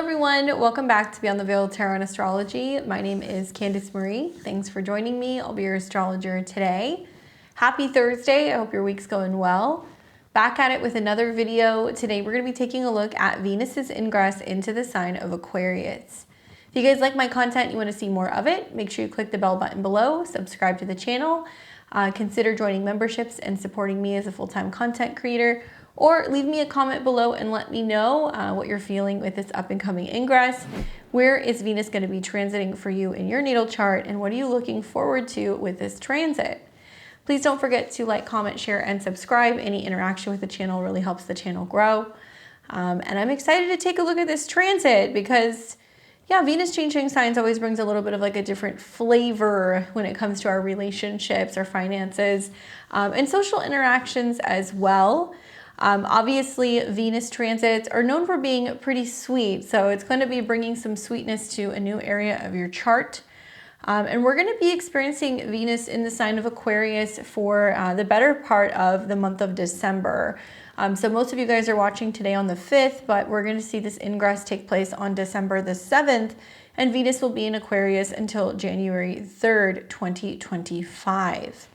everyone, welcome back to Beyond the Veil Tarot and Astrology. My name is Candice Marie. Thanks for joining me. I'll be your astrologer today. Happy Thursday. I hope your week's going well. Back at it with another video. Today we're going to be taking a look at Venus's ingress into the sign of Aquarius. If you guys like my content, you want to see more of it, make sure you click the bell button below, subscribe to the channel, consider joining memberships and supporting me as a full-time content creator. Or leave me a comment below and let me know what you're feeling with this up and coming ingress. Where is Venus going to be transiting for you in your natal chart, and what are you looking forward to with this transit? Please don't forget to like, comment, share, and subscribe. Any interaction with the channel really helps the channel grow. And I'm excited to take a look at this transit because, yeah, Venus changing signs always brings a little bit of like a different flavor when it comes to our relationships, our finances, and social interactions as well. Obviously, Venus transits are known for being pretty sweet, so it's going to be bringing some sweetness to a new area of your chart. And we're going to be experiencing Venus in the sign of Aquarius for the better part of the month of December. So most of you guys are watching today on the 5th, but we're going to see this ingress take place on December the 7th, and Venus will be in Aquarius until January 3rd, 2025.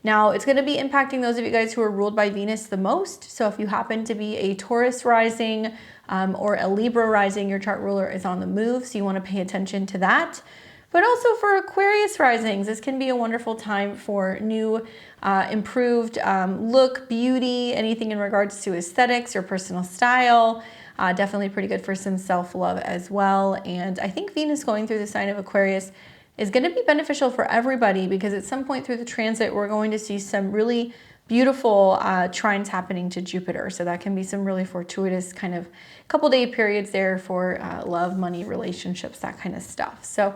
Now, it's going to be impacting those of you guys who are ruled by Venus the most. So if you happen to be a Taurus rising or a Libra rising, your chart ruler is on the move, so you want to pay attention to that. But also for Aquarius risings, this can be a wonderful time for new, improved look, beauty, anything in regards to aesthetics or personal style. Definitely pretty good for some self-love as well. And I think Venus going through the sign of Aquarius is going to be beneficial for everybody because at some point through the transit, we're going to see some really beautiful trines happening to Jupiter. So that can be some really fortuitous kind of couple day periods there for love, money, relationships, that kind of stuff. So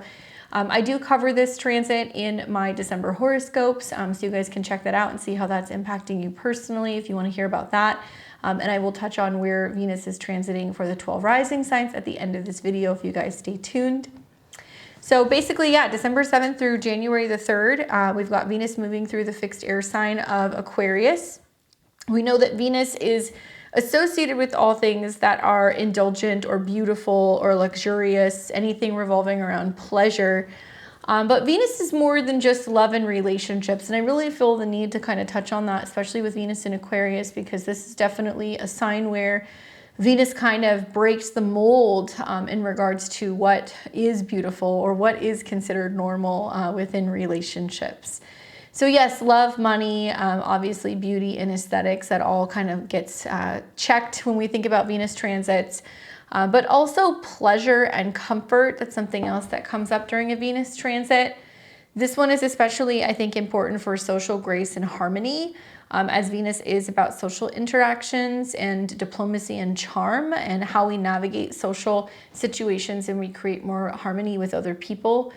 I do cover this transit in my December horoscopes. So you guys can check that out and see how that's impacting you personally if you want to hear about that. And I will touch on where Venus is transiting for the 12 rising signs at the end of this video if you guys stay tuned. So basically, yeah, December 7th through January the 3rd, we've got Venus moving through the fixed air sign of Aquarius. We know that Venus is associated with all things that are indulgent or beautiful or luxurious, anything revolving around pleasure. But Venus is more than just love and relationships. And I really feel the need to kind of touch on that, especially with Venus in Aquarius, because this is definitely a sign where Venus kind of breaks the mold in regards to what is beautiful or what is considered normal within relationships. So yes, love, money, obviously beauty and aesthetics, that all kind of gets checked when we think about Venus transits. But also pleasure and comfort, that's something else that comes up during a Venus transit. This one is especially, I think, important for social grace and harmony, as Venus is about social interactions and diplomacy and charm and how we navigate social situations and we create more harmony with other people.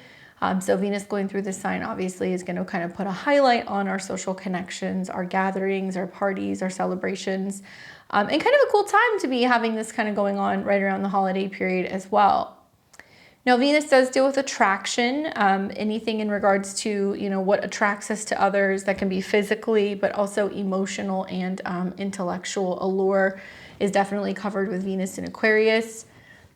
So Venus going through this sign obviously is going to kind of put a highlight on our social connections, our gatherings, our parties, our celebrations, and kind of a cool time to be having this kind of going on right around the holiday period as well. Now, Venus does deal with attraction, anything in regards to, what attracts us to others. That can be physically, but also emotional and intellectual allure is definitely covered with Venus in Aquarius.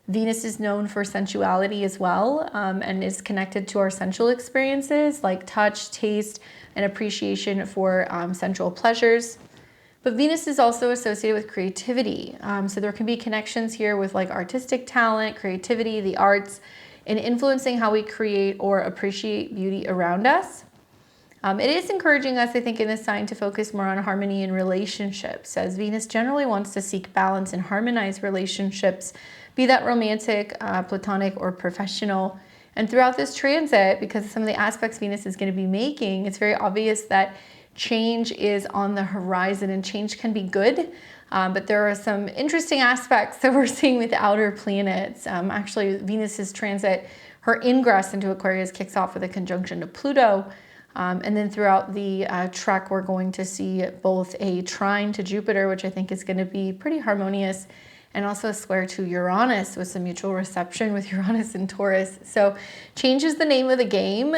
Venus is known for sensuality as well, and is connected to our sensual experiences like touch, taste, and appreciation for sensual pleasures. But Venus is also associated with creativity. So there can be connections here with like artistic talent, creativity, the arts, and influencing how we create or appreciate beauty around us. It is encouraging us, I think, in this sign to focus more on harmony in relationships, as Venus generally wants to seek balance and harmonize relationships, be that romantic, platonic, or professional. And throughout this transit, because of some of the aspects Venus is going to be making, it's very obvious that change is on the horizon, and change can be good. But there are some interesting aspects that we're seeing with outer planets. Actually, Venus's transit, her ingress into Aquarius kicks off with a conjunction to Pluto. And then throughout the trek, we're going to see both a trine to Jupiter, which I think is going to be pretty harmonious, and also a square to Uranus with some mutual reception with Uranus and Taurus. So change is the name of the game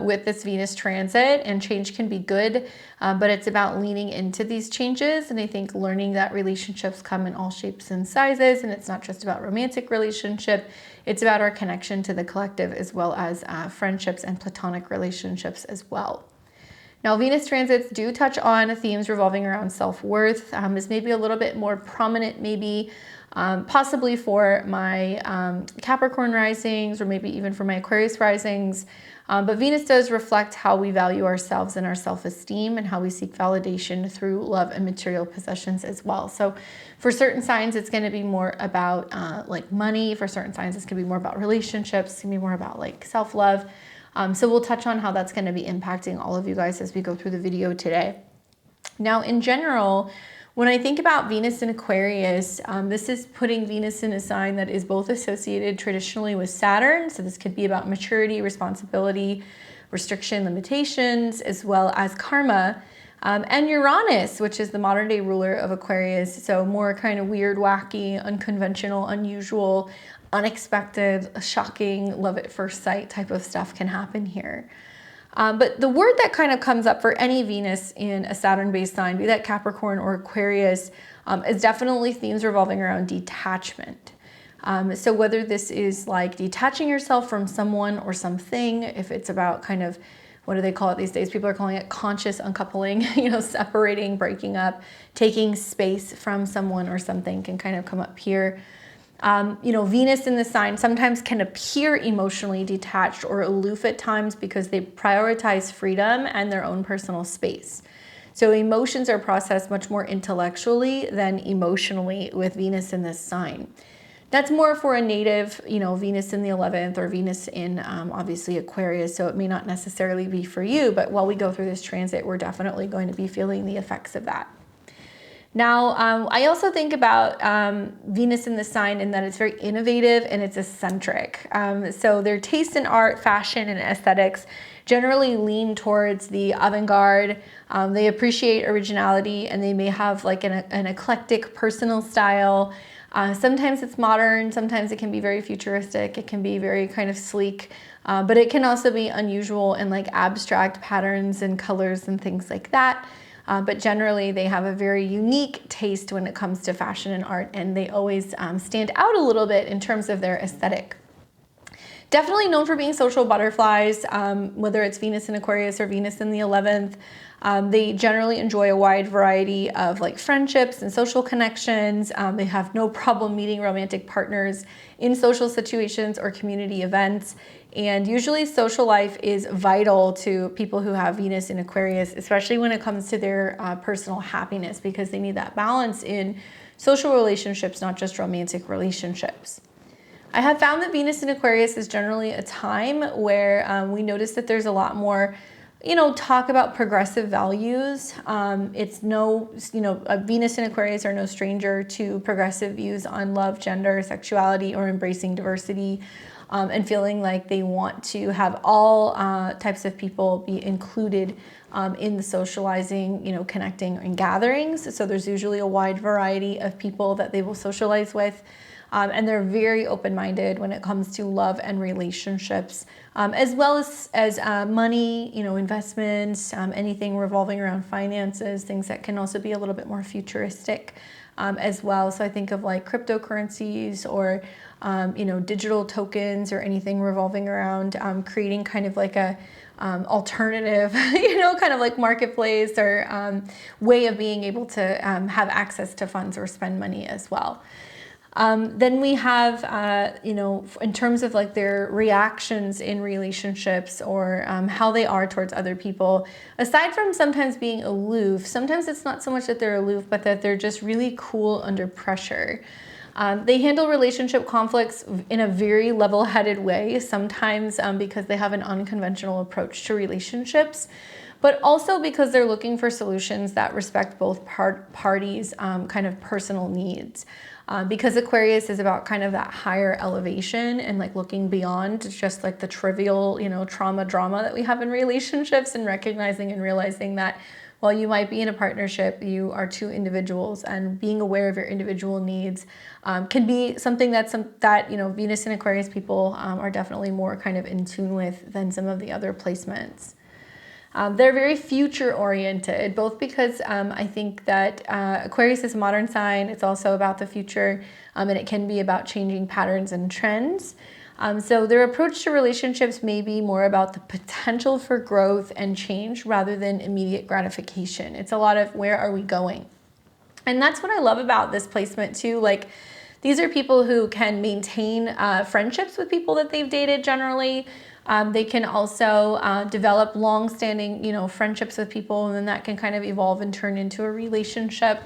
with this Venus transit, and change can be good, but it's about leaning into these changes. And I think learning that relationships come in all shapes and sizes, and it's not just about romantic relationship, it's about our connection to the collective, as well as friendships and platonic relationships as well. Now, Venus transits do touch on themes revolving around self-worth. Is maybe a little bit more prominent, maybe possibly for my Capricorn risings, or maybe even for my Aquarius risings. But Venus does reflect how we value ourselves and our self-esteem, and how we seek validation through love and material possessions as well. So for certain signs, it's going to be more about like money. For certain signs, it's going to be more about relationships. It's going to be more about like self-love. So we'll touch on how that's going to be impacting all of you guys as we go through the video today. Now, in general, when I think about Venus in Aquarius, this is putting Venus in a sign that is both associated traditionally with Saturn. So this could be about maturity, responsibility, restriction, limitations, as well as karma. And Uranus, which is the modern day ruler of Aquarius. So more kind of weird, wacky, unconventional, unusual, unexpected, shocking, love at first sight type of stuff can happen here. But the word that kind of comes up for any Venus in a Saturn-based sign, be that Capricorn or Aquarius, is definitely themes revolving around detachment. So whether this is like detaching yourself from someone or something, if it's about kind of, what do they call it these days? People are calling it conscious uncoupling, separating, breaking up, taking space from someone or something can kind of come up here. Venus in the sign sometimes can appear emotionally detached or aloof at times because they prioritize freedom and their own personal space. So emotions are processed much more intellectually than emotionally with Venus in this sign. That's more for a native, Venus in the 11th or Venus in obviously Aquarius. So it may not necessarily be for you, but while we go through this transit, we're definitely going to be feeling the effects of that. Now, I also think about Venus in the sign in that it's very innovative and it's eccentric. So their taste in art, fashion, and aesthetics generally lean towards the avant-garde. They appreciate originality, and they may have like an eclectic personal style. Sometimes it's modern, sometimes it can be very futuristic, it can be very kind of sleek, but it can also be unusual and like abstract patterns and colors and things like that. But generally, they have a very unique taste when it comes to fashion and art, and they always stand out a little bit in terms of their aesthetic. Definitely known for being social butterflies, whether it's Venus in Aquarius or Venus in the 11th. They generally enjoy a wide variety of like friendships and social connections. They have no problem meeting romantic partners in social situations or community events. And usually social life is vital to people who have Venus in Aquarius, especially when it comes to their personal happiness, because they need that balance in social relationships, not just romantic relationships. I have found that Venus in Aquarius is generally a time where we notice that there's a lot more talk about progressive values. Venus and Aquarius are no stranger to progressive views on love, gender, sexuality, or embracing diversity, and feeling like they want to have all types of people be included in the socializing, connecting and gatherings. So there's usually a wide variety of people that they will socialize with. And they're very open-minded when it comes to love and relationships, as well as money, investments, anything revolving around finances, things that can also be a little bit more futuristic as well. So I think of like cryptocurrencies or, digital tokens or anything revolving around creating kind of like a alternative, kind of like marketplace or way of being able to have access to funds or spend money as well. Then we have, in terms of like their reactions in relationships or how they are towards other people, aside from sometimes being aloof, sometimes it's not so much that they're aloof, but that they're just really cool under pressure. They handle relationship conflicts in a very level-headed way, sometimes because they have an unconventional approach to relationships, but also because they're looking for solutions that respect both parties' kind of personal needs. Because Aquarius is about kind of that higher elevation and like looking beyond just like the trivial, trauma drama that we have in relationships, and recognizing and realizing that, while you might be in a partnership, you are two individuals, and being aware of your individual needs can be something that Venus and Aquarius people are definitely more kind of in tune with than some of the other placements. They're very future oriented, both because I think that Aquarius is a modern sign. It's also about the future, and it can be about changing patterns and trends. So their approach to relationships may be more about the potential for growth and change rather than immediate gratification. It's a lot of where are we going? And that's what I love about this placement too. Like, these are people who can maintain friendships with people that they've dated generally. They can also develop long-standing, friendships with people, and then that can kind of evolve and turn into a relationship.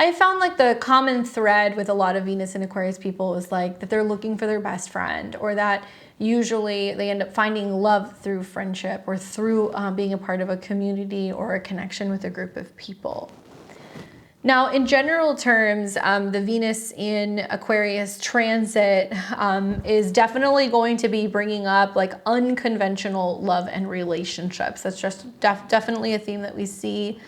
I found like the common thread with a lot of Venus and Aquarius people is like that they're looking for their best friend, or that usually they end up finding love through friendship or through being a part of a community or a connection with a group of people. Now, in general terms, the Venus in Aquarius transit is definitely going to be bringing up like unconventional love and relationships. That's just definitely a theme that we see.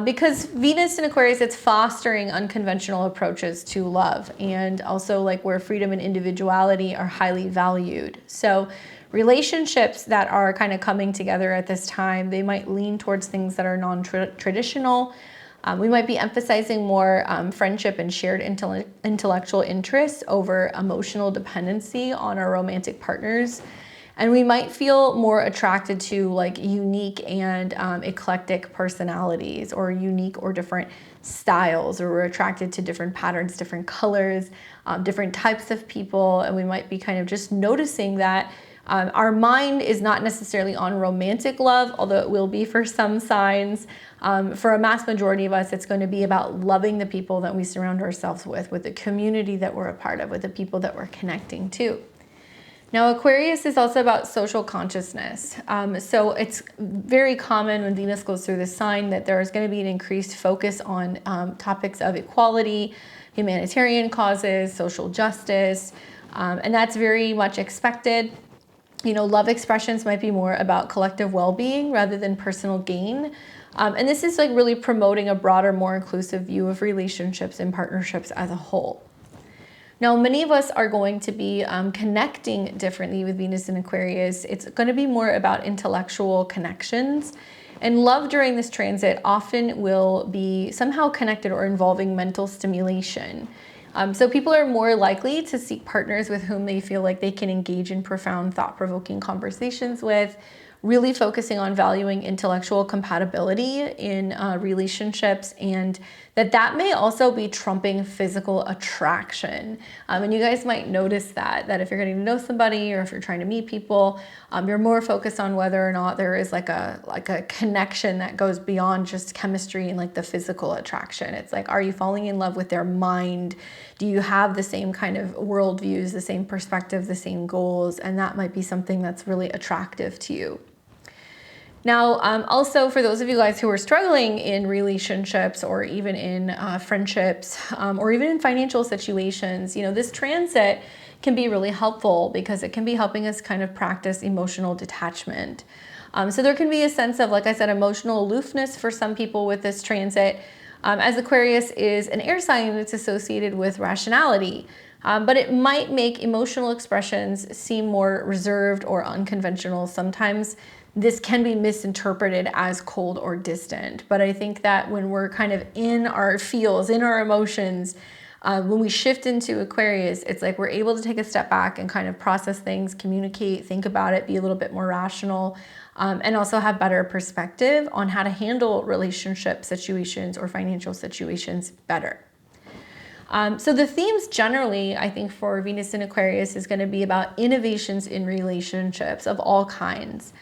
Because Venus in Aquarius, it's fostering unconventional approaches to love, and also like where freedom and individuality are highly valued. So relationships that are kind of coming together at this time, they might lean towards things that are non-traditional. We might be emphasizing more friendship and shared intellectual interests over emotional dependency on our romantic partners. And we might feel more attracted to like unique and eclectic personalities, or unique or different styles, or we're attracted to different patterns, different colors, different types of people. And we might be kind of just noticing that our mind is not necessarily on romantic love, although it will be for some signs. For a mass majority of us, it's going to be about loving the people that we surround ourselves with the community that we're a part of, with the people that we're connecting to. Now, Aquarius is also about social consciousness. So it's very common when Venus goes through this sign that there is going to be an increased focus on topics of equality, humanitarian causes, social justice, and that's very much expected. Love expressions might be more about collective well-being rather than personal gain. And this is like really promoting a broader, more inclusive view of relationships and partnerships as a whole. Now, many of us are going to be connecting differently with Venus and Aquarius. It's going to be more about intellectual connections. And love during this transit often will be somehow connected or involving mental stimulation. So people are more likely to seek partners with whom they feel like they can engage in profound, thought-provoking conversations with, really focusing on valuing intellectual compatibility in relationships, and that may also be trumping physical attraction. And you guys might notice that if you're getting to know somebody, or if you're trying to meet people, you're more focused on whether or not there is like a connection that goes beyond just chemistry and like the physical attraction. It's like, are you falling in love with their mind? Do you have the same kind of worldviews, the same perspective, the same goals? And that might be something that's really attractive to you. Now, also for those of you guys who are struggling in relationships, or even in friendships, or even in financial situations, this transit can be really helpful because it can be helping us kind of practice emotional detachment. So there can be a sense of, like I said, emotional aloofness for some people with this transit, as Aquarius is an air sign that's associated with rationality. But it might make emotional expressions seem more reserved or unconventional. Sometimes this can be misinterpreted as cold or distant. But I think that when we're kind of in our feels, in our emotions, when we shift into Aquarius, it's like we're able to take a step back and kind of process things, communicate, think about it, be a little bit more rational, and also have better perspective on how to handle relationship situations or financial situations better. So the themes generally, I think, for Venus in Aquarius is going to be about innovations in relationships of all kinds.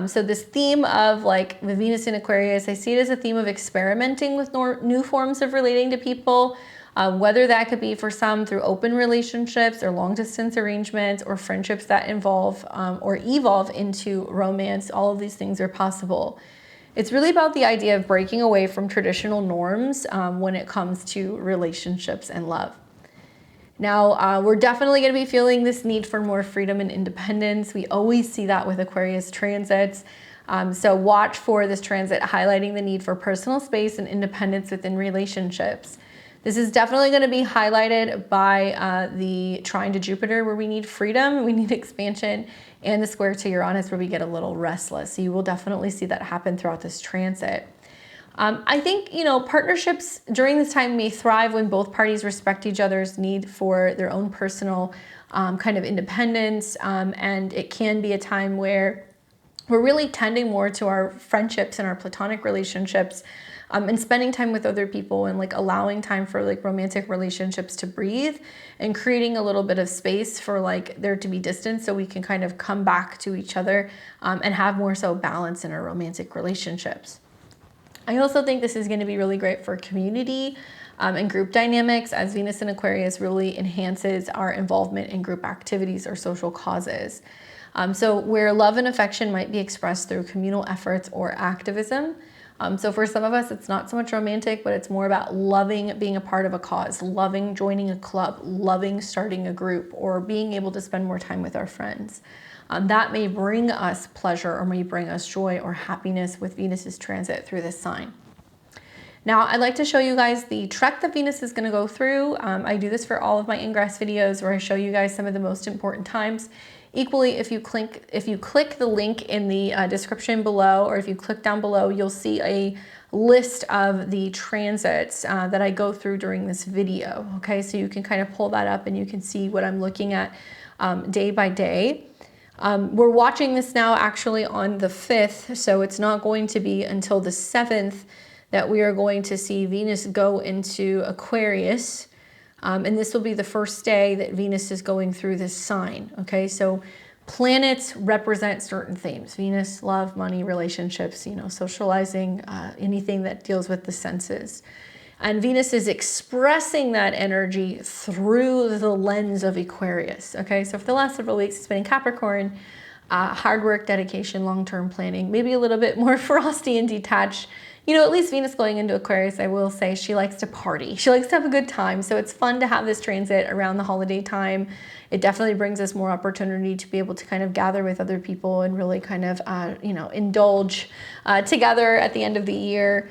So this theme of like the Venus in Aquarius, I see it as a theme of experimenting with new forms of relating to people, whether that could be for some through open relationships or long distance arrangements, or friendships that involve or evolve into romance. All of these things are possible. It's really about the idea of breaking away from traditional norms when it comes to relationships and love. Now, we're definitely going to be feeling this need for more freedom and independence. We always see that with Aquarius transits. So watch for this transit highlighting the need for personal space and independence within relationships. This is definitely going to be highlighted by the trine to Jupiter, where we need freedom, we need expansion, and the square to Uranus, where we get a little restless. So you will definitely see that happen throughout this transit. I think, partnerships during this time may thrive when both parties respect each other's need for their own personal kind of independence. And it can be a time where we're really tending more to our friendships and our platonic relationships, and spending time with other people, and like allowing time for like romantic relationships to breathe, and creating a little bit of space for like there to be distance, so we can kind of come back to each other and have more so balance in our romantic relationships. I also think this is going to be really great for community and group dynamics, as Venus in Aquarius really enhances our involvement in group activities or social causes. So where love and affection might be expressed through communal efforts or activism. So for some of us, it's not so much romantic, but it's more about loving being a part of a cause, loving joining a club, loving starting a group, or being able to spend more time with our friends. That may bring us pleasure, or may bring us joy or happiness with Venus's transit through this sign. Now, I'd like to show you guys the trek that Venus is going to go through. I do this for all of my ingress videos, where I show you guys some of the most important times. Equally, if you click the link in the description below, or if you click down below, you'll see a list of the transits that I go through during this video. Okay, so you can kind of pull that up and you can see what I'm looking at day by day. We're watching this now actually on the 5th, so it's not going to be until the 7th that we are going to see Venus go into Aquarius. And this will be the first day that Venus is going through this sign. Okay, so planets represent certain themes: Venus, love, money, relationships, socializing, anything that deals with the senses. And Venus is expressing that energy through the lens of Aquarius. Okay, so for the last several weeks, it's been in Capricorn, hard work, dedication, long-term planning, maybe a little bit more frosty and detached. At least Venus going into Aquarius, I will say she likes to party. She likes to have a good time. So it's fun to have this transit around the holiday time. It definitely brings us more opportunity to be able to kind of gather with other people and really kind of, indulge together at the end of the year.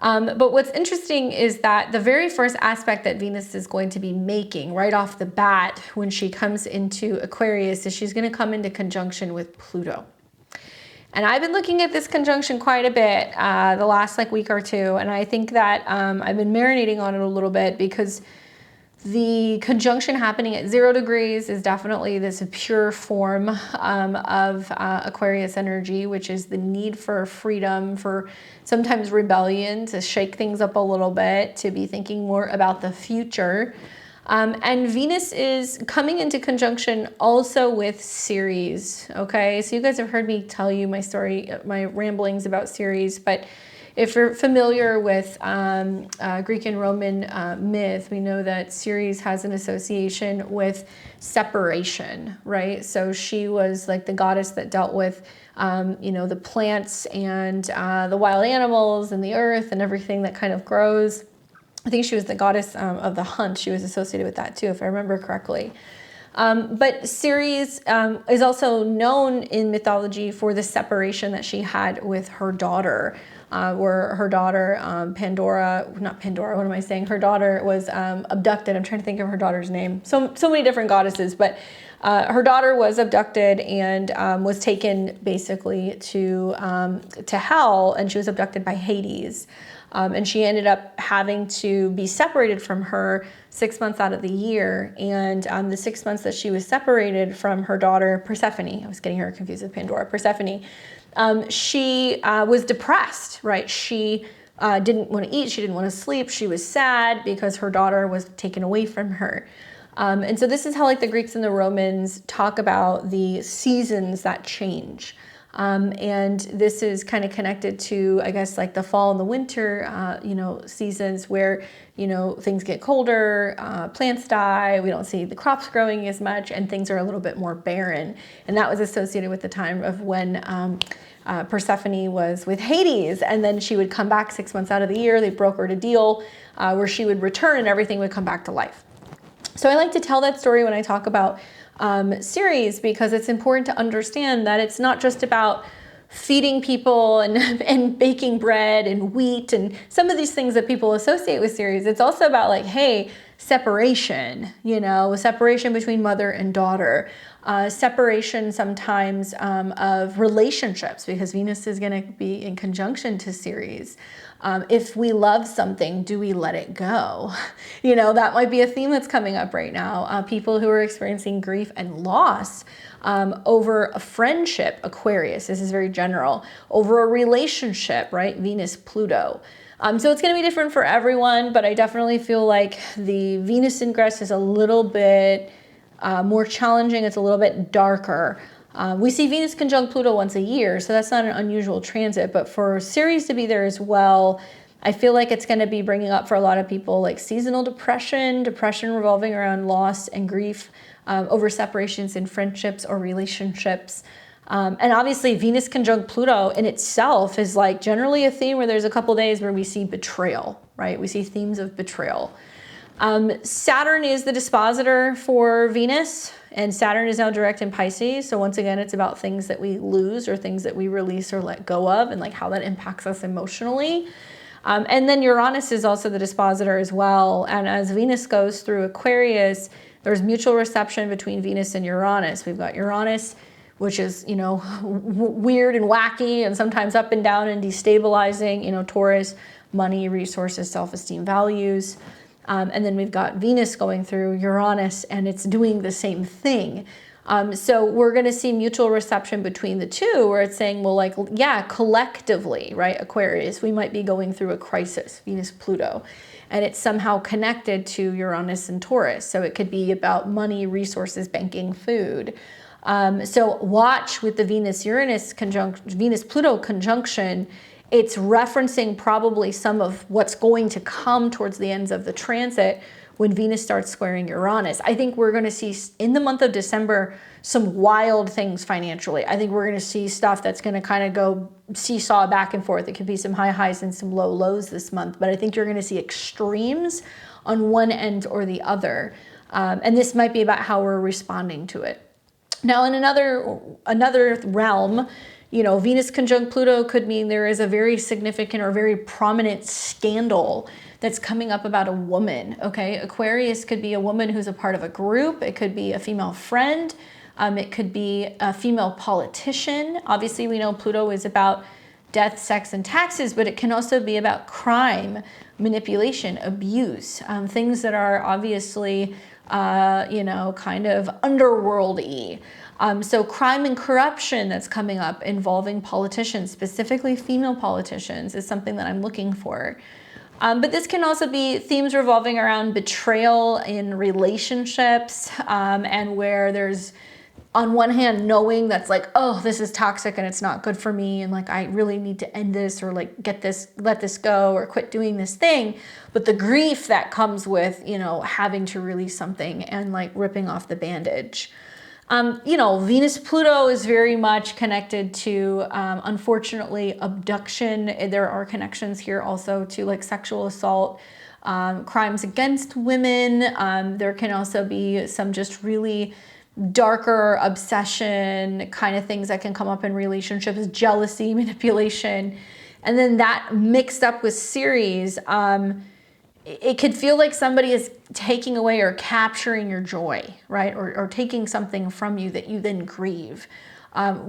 But what's interesting is that the very first aspect that Venus is going to be making right off the bat when she comes into Aquarius is she's going to come into conjunction with Pluto. And I've been looking at this conjunction quite a bit the last week or two, and I think that I've been marinating on it a little bit, because the conjunction happening at 0 degrees is definitely this pure form of Aquarius energy, which is the need for freedom, for sometimes rebellion, to shake things up a little bit, to be thinking more about the future. And Venus is coming into conjunction also with Ceres. Okay, so you guys have heard me tell you my story, my ramblings about Ceres, but if you're familiar with Greek and Roman myth, we know that Ceres has an association with separation, right? So she was like the goddess that dealt with, the plants and the wild animals and the earth and everything that kind of grows. I think she was the goddess of the hunt. She was associated with that too, if I remember correctly. But Ceres is also known in mythology for the separation that she had with her daughter, where her daughter, her daughter was abducted. I'm trying to think of her daughter's name. So many different goddesses, but her daughter was abducted and was taken basically to hell, and she was abducted by Hades. And she ended up having to be separated from her 6 months out of the year. And the 6 months that she was separated from her daughter, Persephone, I was getting her confused with Pandora, Persephone, she was depressed, right? She didn't want to eat, she didn't want to sleep, she was sad because her daughter was taken away from her. And so this is how the Greeks and the Romans talk about the seasons that change. And this is kind of connected to, I guess, the fall and the winter, seasons where, things get colder, plants die, we don't see the crops growing as much, and things are a little bit more barren. And that was associated with the time of when Persephone was with Hades, and then she would come back 6 months out of the year. They brokered a deal where she would return and everything would come back to life. So I like to tell that story when I talk about Ceres, because it's important to understand that it's not just about feeding people and baking bread and wheat and some of these things that people associate with Ceres. It's also about like, hey, separation, you know, separation between mother and daughter, separation sometimes of relationships, because Venus is going to be in conjunction to Ceres. If we love something, do we let it go? You know, that might be a theme that's coming up right now. People who are experiencing grief and loss over a friendship, Aquarius, this is very general, over a relationship, right? Venus, Pluto. So it's going to be different for everyone, but I definitely feel like the Venus ingress is a little bit more challenging. It's a little bit darker. We see Venus conjunct Pluto once a year, so that's not an unusual transit, but for Ceres to be there as well, I feel like it's going to be bringing up for a lot of people like seasonal depression revolving around loss and grief over separations in friendships or relationships. And obviously Venus conjunct Pluto in itself is like generally a theme where there's a couple days where we see betrayal, right? We see themes of betrayal. Saturn is the dispositor for Venus, and Saturn is now direct in Pisces. So once again, it's about things that we lose or things that we release or let go of, and like how that impacts us emotionally. And then Uranus is also the dispositor as well. And as Venus goes through Aquarius, there's mutual reception between Venus and Uranus. We've got Uranus, which is, you know, weird and wacky and sometimes up and down and destabilizing, you know, Taurus, money, resources, self-esteem, values. And then we've got Venus going through Uranus, and it's doing the same thing. So we're going to see mutual reception between the two, where it's saying, well, like, yeah, collectively, right, Aquarius, we might be going through a crisis, Venus, Pluto, and it's somehow connected to Uranus and Taurus. So it could be about money, resources, banking, food. So watch with the Venus-Uranus conjunction, Venus-Pluto conjunction. It's referencing probably some of what's going to come towards the ends of the transit when Venus starts squaring Uranus. I think we're going to see in the month of December some wild things financially. I think we're going to see stuff that's going to kind of go seesaw back and forth. It could be some high highs and some low lows this month, but I think you're going to see extremes on one end or the other. And this might be about how we're responding to it. Now, in another realm, you know, Venus conjunct Pluto could mean there is a very significant or very prominent scandal that's coming up about a woman, okay? Aquarius could be a woman who's a part of a group. It could be a female friend. It could be a female politician. Obviously, we know Pluto is about death, sex, and taxes, but it can also be about crime, manipulation, abuse, things that are obviously, you know, kind of underworld-y. So crime and corruption that's coming up involving politicians, specifically female politicians, is something that I'm looking for. But this can also be themes revolving around betrayal in relationships, and where there's, on one hand, knowing that's like, oh, this is toxic and it's not good for me, and like I really need to end this, or like let this go, or quit doing this thing. But the grief that comes with, you know, having to release something and like ripping off the bandage. You know, Venus-Pluto is very much connected to, unfortunately, abduction. There are connections here also to like sexual assault, crimes against women. There can also be some just really darker obsession kind of things that can come up in relationships, jealousy, manipulation. And then that mixed up with Ceres, it could feel like somebody is taking away or capturing your joy, right? Or taking something from you that you then grieve.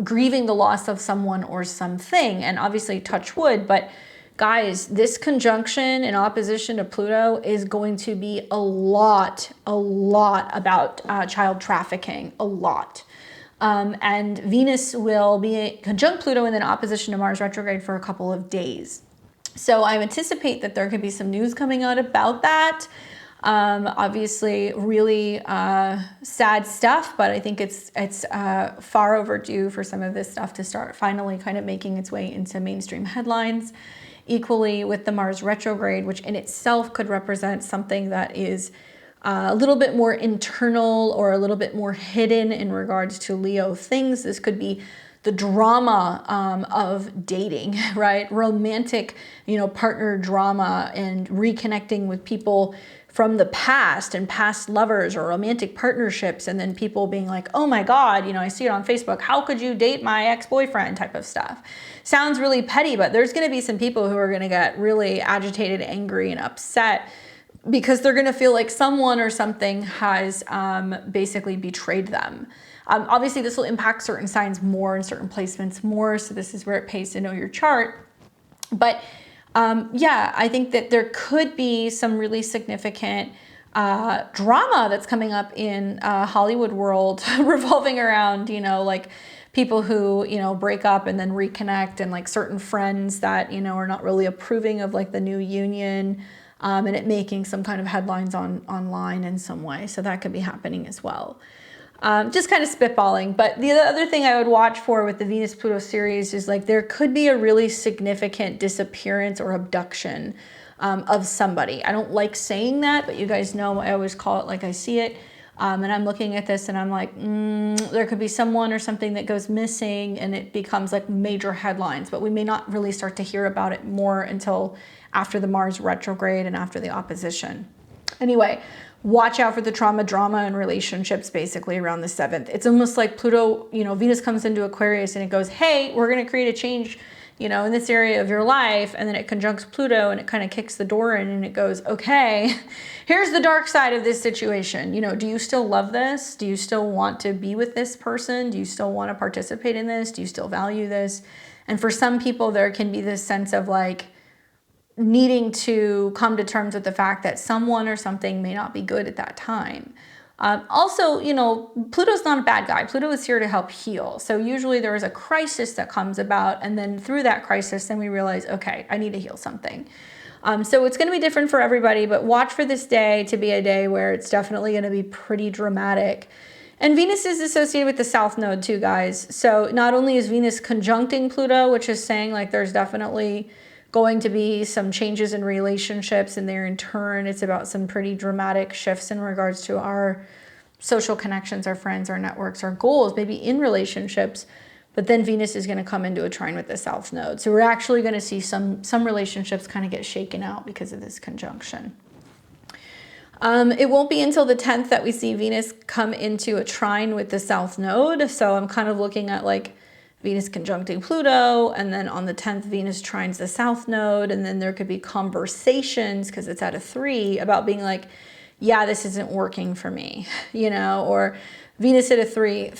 Grieving the loss of someone or something, and obviously touch wood, but guys, this conjunction in opposition to Pluto is going to be a lot about child trafficking, a lot. And Venus will be conjunct Pluto and then opposition to Mars retrograde for a couple of days. So I anticipate that there could be some news coming out about that. Obviously, really sad stuff, but I think it's far overdue for some of this stuff to start finally kind of making its way into mainstream headlines. Equally with the Mars retrograde, which in itself could represent something that is a little bit more internal or a little bit more hidden in regards to Leo things. This could be the drama of dating, right? Romantic, partner drama and reconnecting with people from the past and past lovers or romantic partnerships. And then people being like, oh my God, I see it on Facebook. How could you date my ex-boyfriend type of stuff? Sounds really petty, but there's going to be some people who are going to get really agitated, angry, and upset because they're going to feel like someone or something has basically betrayed them. Obviously, this will impact certain signs more and certain placements more. So this is where it pays to know your chart. But yeah, I think that there could be some really significant drama that's coming up in Hollywood world revolving around, like people who, break up and then reconnect, and like certain friends that, are not really approving of like the new union, and it making some kind of headlines online in some way. So that could be happening as well. Just kind of spitballing. But the other thing I would watch for with the Venus-Pluto series is like there could be a really significant disappearance or abduction of somebody. I don't like saying that, but you guys know I always call it like I see it. And I'm looking at this and I'm like, there could be someone or something that goes missing and it becomes like major headlines, but we may not really start to hear about it more until after the Mars retrograde and after the opposition. Anyway, watch out for the drama and relationships basically around the 7th. It's almost like Pluto, Venus comes into Aquarius and it goes, hey, we're going to create a change, in this area of your life. And then it conjuncts Pluto and it kind of kicks the door in and it goes, okay, here's the dark side of this situation. Do you still love this? Do you still want to be with this person? Do you still want to participate in this? Do you still value this? And for some people, there can be this sense of like, needing to come to terms with the fact that someone or something may not be good at that time. Also, Pluto's not a bad guy. Pluto is here to help heal. So usually there is a crisis that comes about, and then through that crisis, then we realize, okay, I need to heal something. So it's going to be different for everybody, but watch for this day to be a day where it's definitely going to be pretty dramatic. And Venus is associated with the South Node too, guys. So not only is Venus conjuncting Pluto, which is saying like there's definitely going to be some changes in relationships, and there in turn it's about some pretty dramatic shifts in regards to our social connections, our friends, our networks, our goals, maybe in relationships. But then Venus is going to come into a trine with the South Node. So we're actually going to see some relationships kind of get shaken out because of this conjunction. It won't be until the 10th that we see Venus come into a trine with the South Node. So I'm kind of looking at like Venus conjuncting Pluto, and then on the 10th, Venus trines the South Node, and then there could be conversations, because it's at a 3, about being like, yeah, this isn't working for me, or Venus at a 3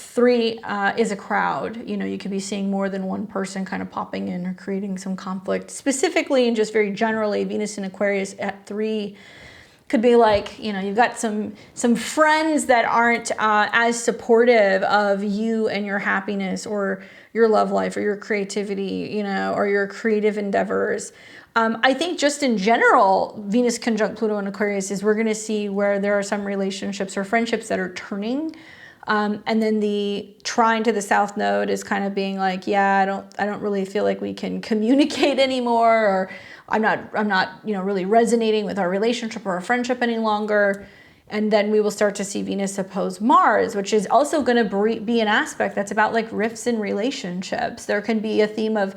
is a crowd. You could be seeing more than one person kind of popping in or creating some conflict. Specifically and just very generally, Venus in Aquarius at 3 could be like, you've got some friends that aren't as supportive of you and your happiness or your love life or your creativity, or your creative endeavors. I think just in general, Venus conjunct Pluto in Aquarius is we're going to see where there are some relationships or friendships that are turning. And then the trine to the South Node is kind of being like, yeah, I don't really feel like we can communicate anymore, or I'm not, really resonating with our relationship or our friendship any longer. And then we will start to see Venus oppose Mars, which is also going to be an aspect that's about like rifts in relationships. There can be a theme of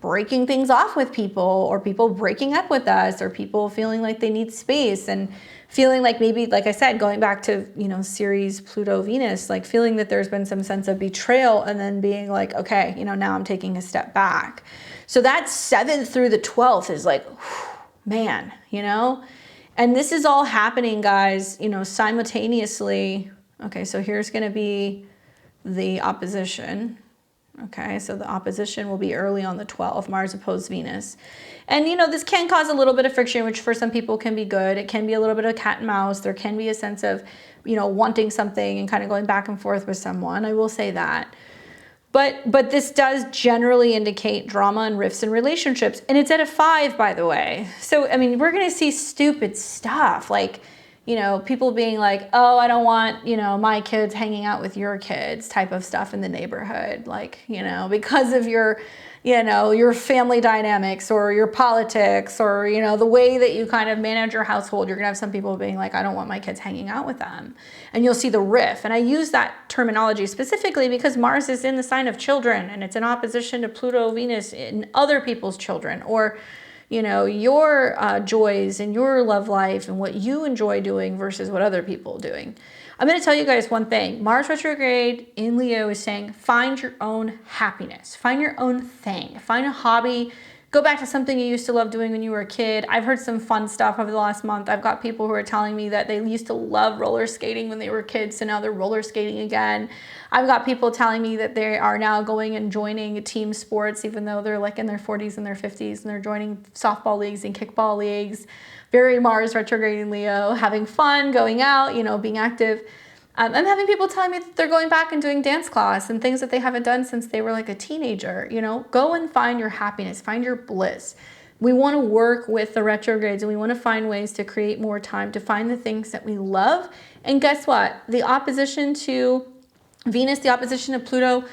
breaking things off with people, or people breaking up with us, or people feeling like they need space and feeling like maybe, like I said, going back to, series Pluto Venus, like feeling that there's been some sense of betrayal, and then being like, okay, now I'm taking a step back. So that 7th through the 12th is like, man, and this is all happening, guys, simultaneously. Okay, so here's going to be the opposition. Okay, so the opposition will be early on the 12th, Mars opposed Venus. And, this can cause a little bit of friction, which for some people can be good. It can be a little bit of cat and mouse. There can be a sense of, wanting something and kind of going back and forth with someone. I will say that. But this does generally indicate drama and rifts in relationships. And it's at a 5, by the way. So, we're going to see stupid stuff like, people being like, oh, I don't want, my kids hanging out with your kids type of stuff in the neighborhood. Like, because of your you know, your family dynamics or your politics or, you know, the way that you kind of manage your household. You're gonna have some people being like, I don't want my kids hanging out with them. And you'll see the rift. And I use that terminology specifically because Mars is in the sign of children and it's in opposition to Pluto, Venus, and other people's children, or, you know, your joys and your love life and what you enjoy doing versus what other people are doing. I'm going to tell you guys one thing. Mars retrograde in Leo is saying, find your own happiness. Find your own thing. Find a hobby. Go back to something you used to love doing when you were a kid. I've heard some fun stuff over the last month. I've got people who are telling me that they used to love roller skating when they were kids, so now they're roller skating again. I've got people telling me that they are now going and joining team sports, even though they're like in their 40s and their 50s, and they're joining softball leagues and kickball leagues. Very Mars retrograde in Leo, having fun, going out, you know, being active. I'm having people telling me that they're going back and doing dance class and things that they haven't done since they were like a teenager. You know, go and find your happiness, find your bliss. We want to work with the retrogrades and we want to find ways to create more time to find the things that we love. And guess what? The opposition to Venus, the opposition to Pluto,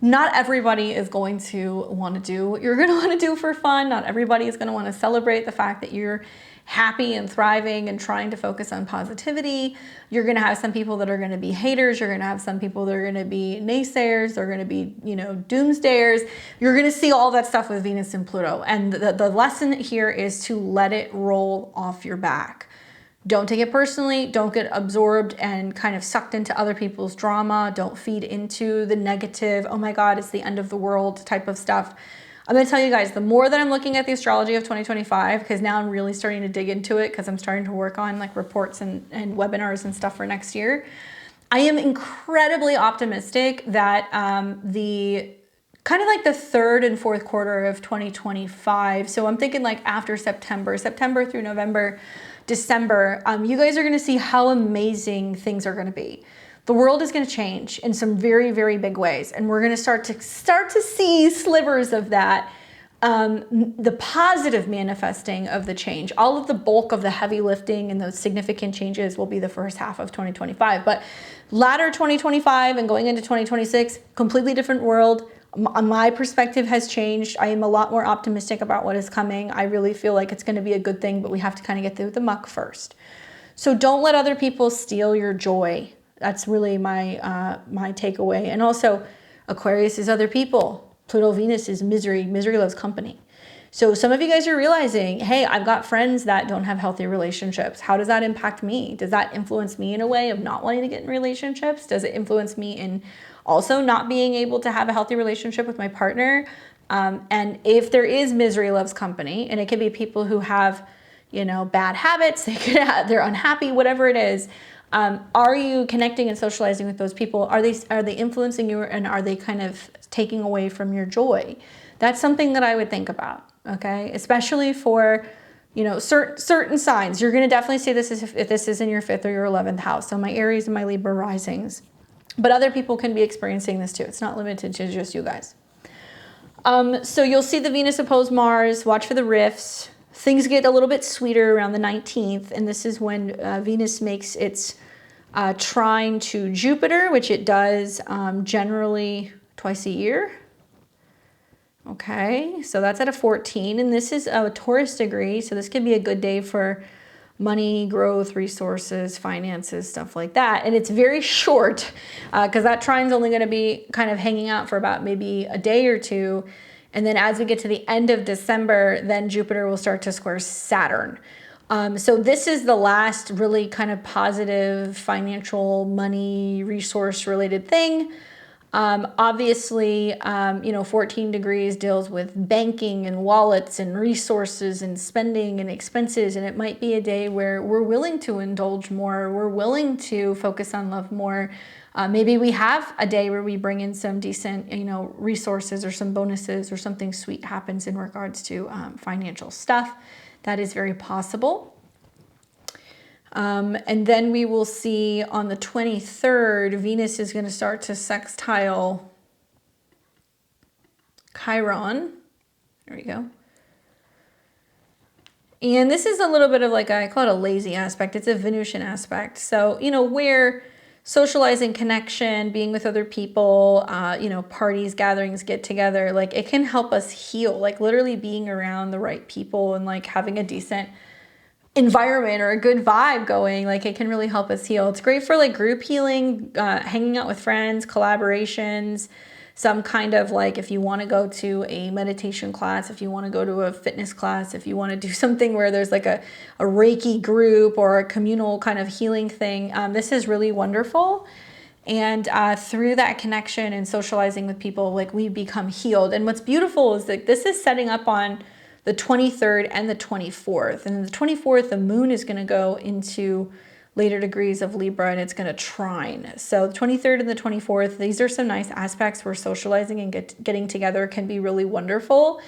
not everybody is going to want to do what you're going to want to do for fun. Not everybody is going to want to celebrate the fact that you're happy and thriving and trying to focus on positivity. You're going to have some people that are going to be haters. You're going to have some people that are going to be naysayers. They're going to be, you know, doomsdayers. You're going to see all that stuff with Venus and Pluto. And the lesson here is to let it roll off your back. Don't take it personally. Don't get absorbed and kind of sucked into other people's drama. Don't feed into the negative, oh my God, it's the end of the world type of stuff. I'm going to tell you guys, the more that I'm looking at the astrology of 2025, because now I'm really starting to dig into it because I'm starting to work on like reports and webinars and stuff for next year, I am incredibly optimistic that the kind of like the third and fourth quarter of 2025, so I'm thinking like after September through November, December, you guys are going to see how amazing things are going to be. The world is going to change in some very, very big ways. And we're going to start to see slivers of that, the positive manifesting of the change. All of the bulk of the heavy lifting and those significant changes will be the first half of 2025. But latter 2025 and going into 2026, completely different world. My perspective has changed. I am a lot more optimistic about what is coming. I really feel like it's going to be a good thing, but we have to kind of get through the muck first. So don't let other people steal your joy. That's really my my takeaway. And also, Aquarius is other people. Pluto, Venus is misery. Misery loves company. So some of you guys are realizing, hey, I've got friends that don't have healthy relationships. How does that impact me? Does that influence me in a way of not wanting to get in relationships? Does it influence me in also not being able to have a healthy relationship with my partner? And if there is misery loves company, and it could be people who have, you know, bad habits, they're unhappy, whatever it is. Are you connecting and socializing with those people? Are they influencing you, and are they kind of taking away from your joy? That's something that I would think about, okay? Especially for, you know, certain signs. You're going to definitely see this if this is in your 5th or your 11th house. So my Aries and my Libra risings. But other people can be experiencing this too. It's not limited to just you guys. So you'll see the Venus opposed Mars. Watch for the rifts. Things get a little bit sweeter around the 19th, and this is when Venus makes its trine to Jupiter, which it does generally twice a year. Okay, so that's at a 14, and this is a Taurus degree, so this could be a good day for money, growth, resources, finances, stuff like that. And it's very short because that trine's only going to be kind of hanging out for about maybe a day or two. And then as we get to the end of December, then Jupiter will start to square Saturn. So this is the last really kind of positive financial, money, resource related thing. Obviously, you know, 14 degrees deals with banking and wallets and resources and spending and expenses. And it might be a day where we're willing to indulge more. We're willing to focus on love more. Maybe we have a day where we bring in some decent, you know, resources or some bonuses or something sweet happens in regards to financial stuff. That is very possible. And then we will see on the 23rd, Venus is going to start to sextile Chiron. There we go. And this is a little bit of like, I call it a lazy aspect. It's a Venusian aspect. So, you know, where socializing, connection, being with other people, parties, gatherings, get together, like it can help us heal, like literally being around the right people and like having a decent environment or a good vibe going, like it can really help us heal. It's great for like group healing, hanging out with friends, collaborations, some kind of like, if you want to go to a meditation class, if you want to go to a fitness class, if you want to do something where there's like a Reiki group or a communal kind of healing thing, this is really wonderful. And through that connection and socializing with people, like we become healed. And what's beautiful is that this is setting up on the 23rd and the 24th. And the 24th, the moon is going to go into later degrees of Libra and it's going to trine. So the 23rd and the 24th, these are some nice aspects where socializing and getting together can be really wonderful.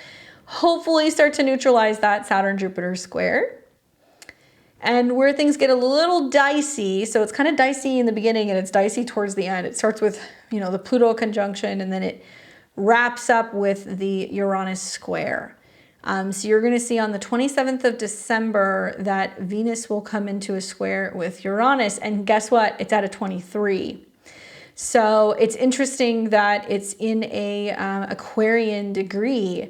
Hopefully start to neutralize that Saturn-Jupiter square. And where things get a little dicey, so it's kind of dicey in the beginning and it's dicey towards the end. It starts with, the Pluto conjunction and then it wraps up with the Uranus square. So you're going to see on the 27th of December that Venus will come into a square with Uranus. And guess what? It's at a 23. So it's interesting that it's in a Aquarian degree,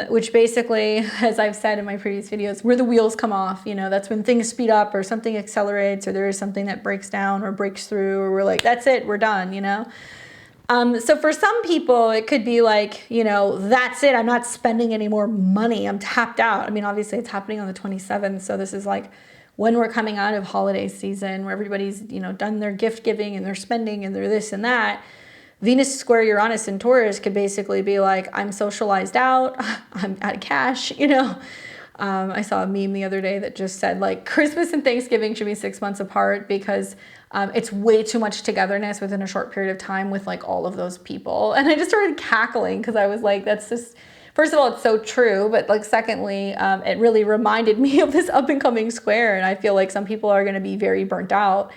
which basically, as I've said in my previous videos, where the wheels come off, that's when things speed up or something accelerates or there is something that breaks down or breaks through or we're like, that's it, we're done, So for some people, it could be like, that's it. I'm not spending any more money. I'm tapped out. I mean, obviously it's happening on the 27th. So this is like when we're coming out of holiday season where everybody's, done their gift giving and their spending and their this and that. Venus square Uranus in Taurus could basically be like, I'm socialized out. I'm out of cash, I saw a meme the other day that just said like Christmas and Thanksgiving should be 6 months apart because it's way too much togetherness within a short period of time with like all of those people. And I just started cackling because I was like, that's just, first of all, it's so true. But like, secondly, it really reminded me of this up and coming square. And I feel like some people are going to be very burnt out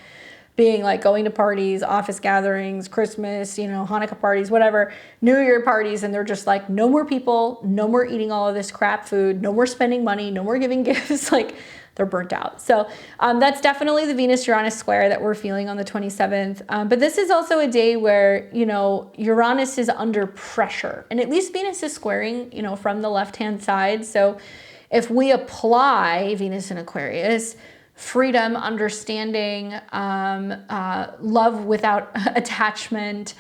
being like going to parties, office gatherings, Christmas, Hanukkah parties, whatever, New Year parties. And they're just like, no more people, no more eating all of this crap food, no more spending money, no more giving gifts. Like they're burnt out. So that's definitely the Venus-Uranus square that we're feeling on the 27th. But this is also a day where, Uranus is under pressure and at least Venus is squaring, from the left-hand side. So if we apply Venus in Aquarius, freedom, understanding, love without attachment,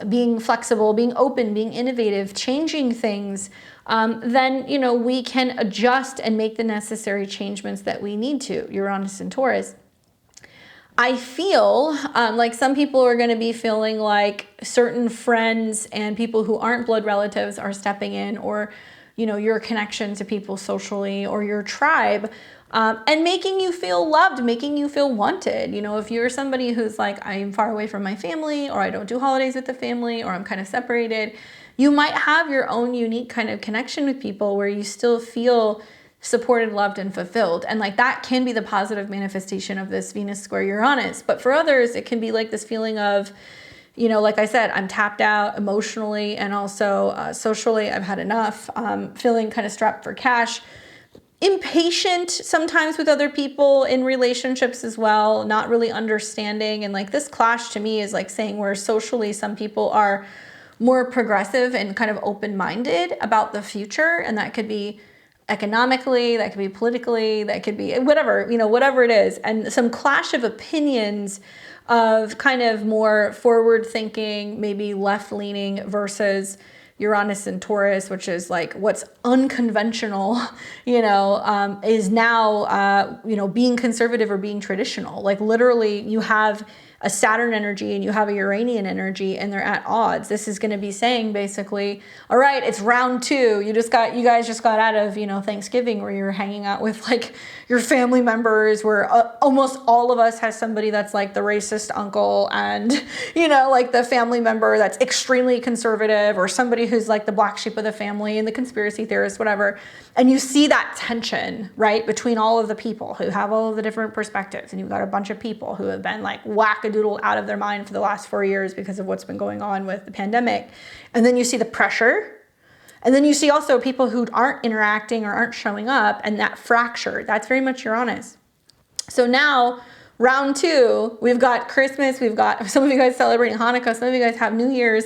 being flexible, being open, being innovative, changing things, then, we can adjust and make the necessary changements that we need to, Uranus and Taurus. I feel like some people are going to be feeling like certain friends and people who aren't blood relatives are stepping in, or, your connection to people socially or your tribe, and making you feel loved, making you feel wanted. If you're somebody who's like, I'm far away from my family, or I don't do holidays with the family, or I'm kind of separated, you might have your own unique kind of connection with people where you still feel supported, loved, and fulfilled. And like that can be the positive manifestation of this Venus square Uranus. But for others, it can be like this feeling of, like I said, I'm tapped out emotionally and also socially. I've had enough, feeling kind of strapped for cash, impatient sometimes with other people in relationships as well, not really understanding. And like this clash to me is like saying where socially some people are more progressive and kind of open-minded about the future. And that could be economically, that could be politically, that could be whatever, whatever it is. And some clash of opinions of kind of more forward thinking, maybe left leaning versus Uranus and Taurus, which is like what's unconventional, is now, being conservative or being traditional. Like literally you have a Saturn energy and you have a Uranian energy and they're at odds. This is going to be saying basically, all right, it's round two. You guys just got out of, Thanksgiving where you're hanging out with like your family members where almost all of us has somebody that's like the racist uncle and, like the family member that's extremely conservative or somebody who's like the black sheep of the family and the conspiracy theorist, whatever. And you see that tension, right, between all of the people who have all of the different perspectives. And you've got a bunch of people who have been like wackadoodle out of their mind for the last 4 years because of what's been going on with the pandemic. And then you see the pressure. And then you see also people who aren't interacting or aren't showing up, and that fracture, that's very much Uranus. So now round two, we've got Christmas, we've got some of you guys celebrating Hanukkah, some of you guys have New Year's,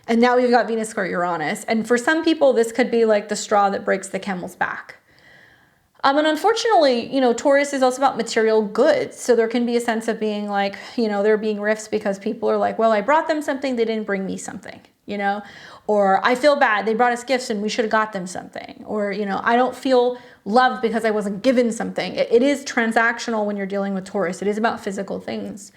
and now we've got Venus square Uranus. And for some people, this could be like the straw that breaks the camel's back. And unfortunately, you know, Taurus is also about material goods. So there can be a sense of being like, you know, there being rifts because people are like, well, I brought them something, they didn't bring me something, you know, or I feel bad, they brought us gifts and we should have got them something. Or, you know, I don't feel loved because I wasn't given something. It is transactional when you're dealing with Taurus. It is about physical things.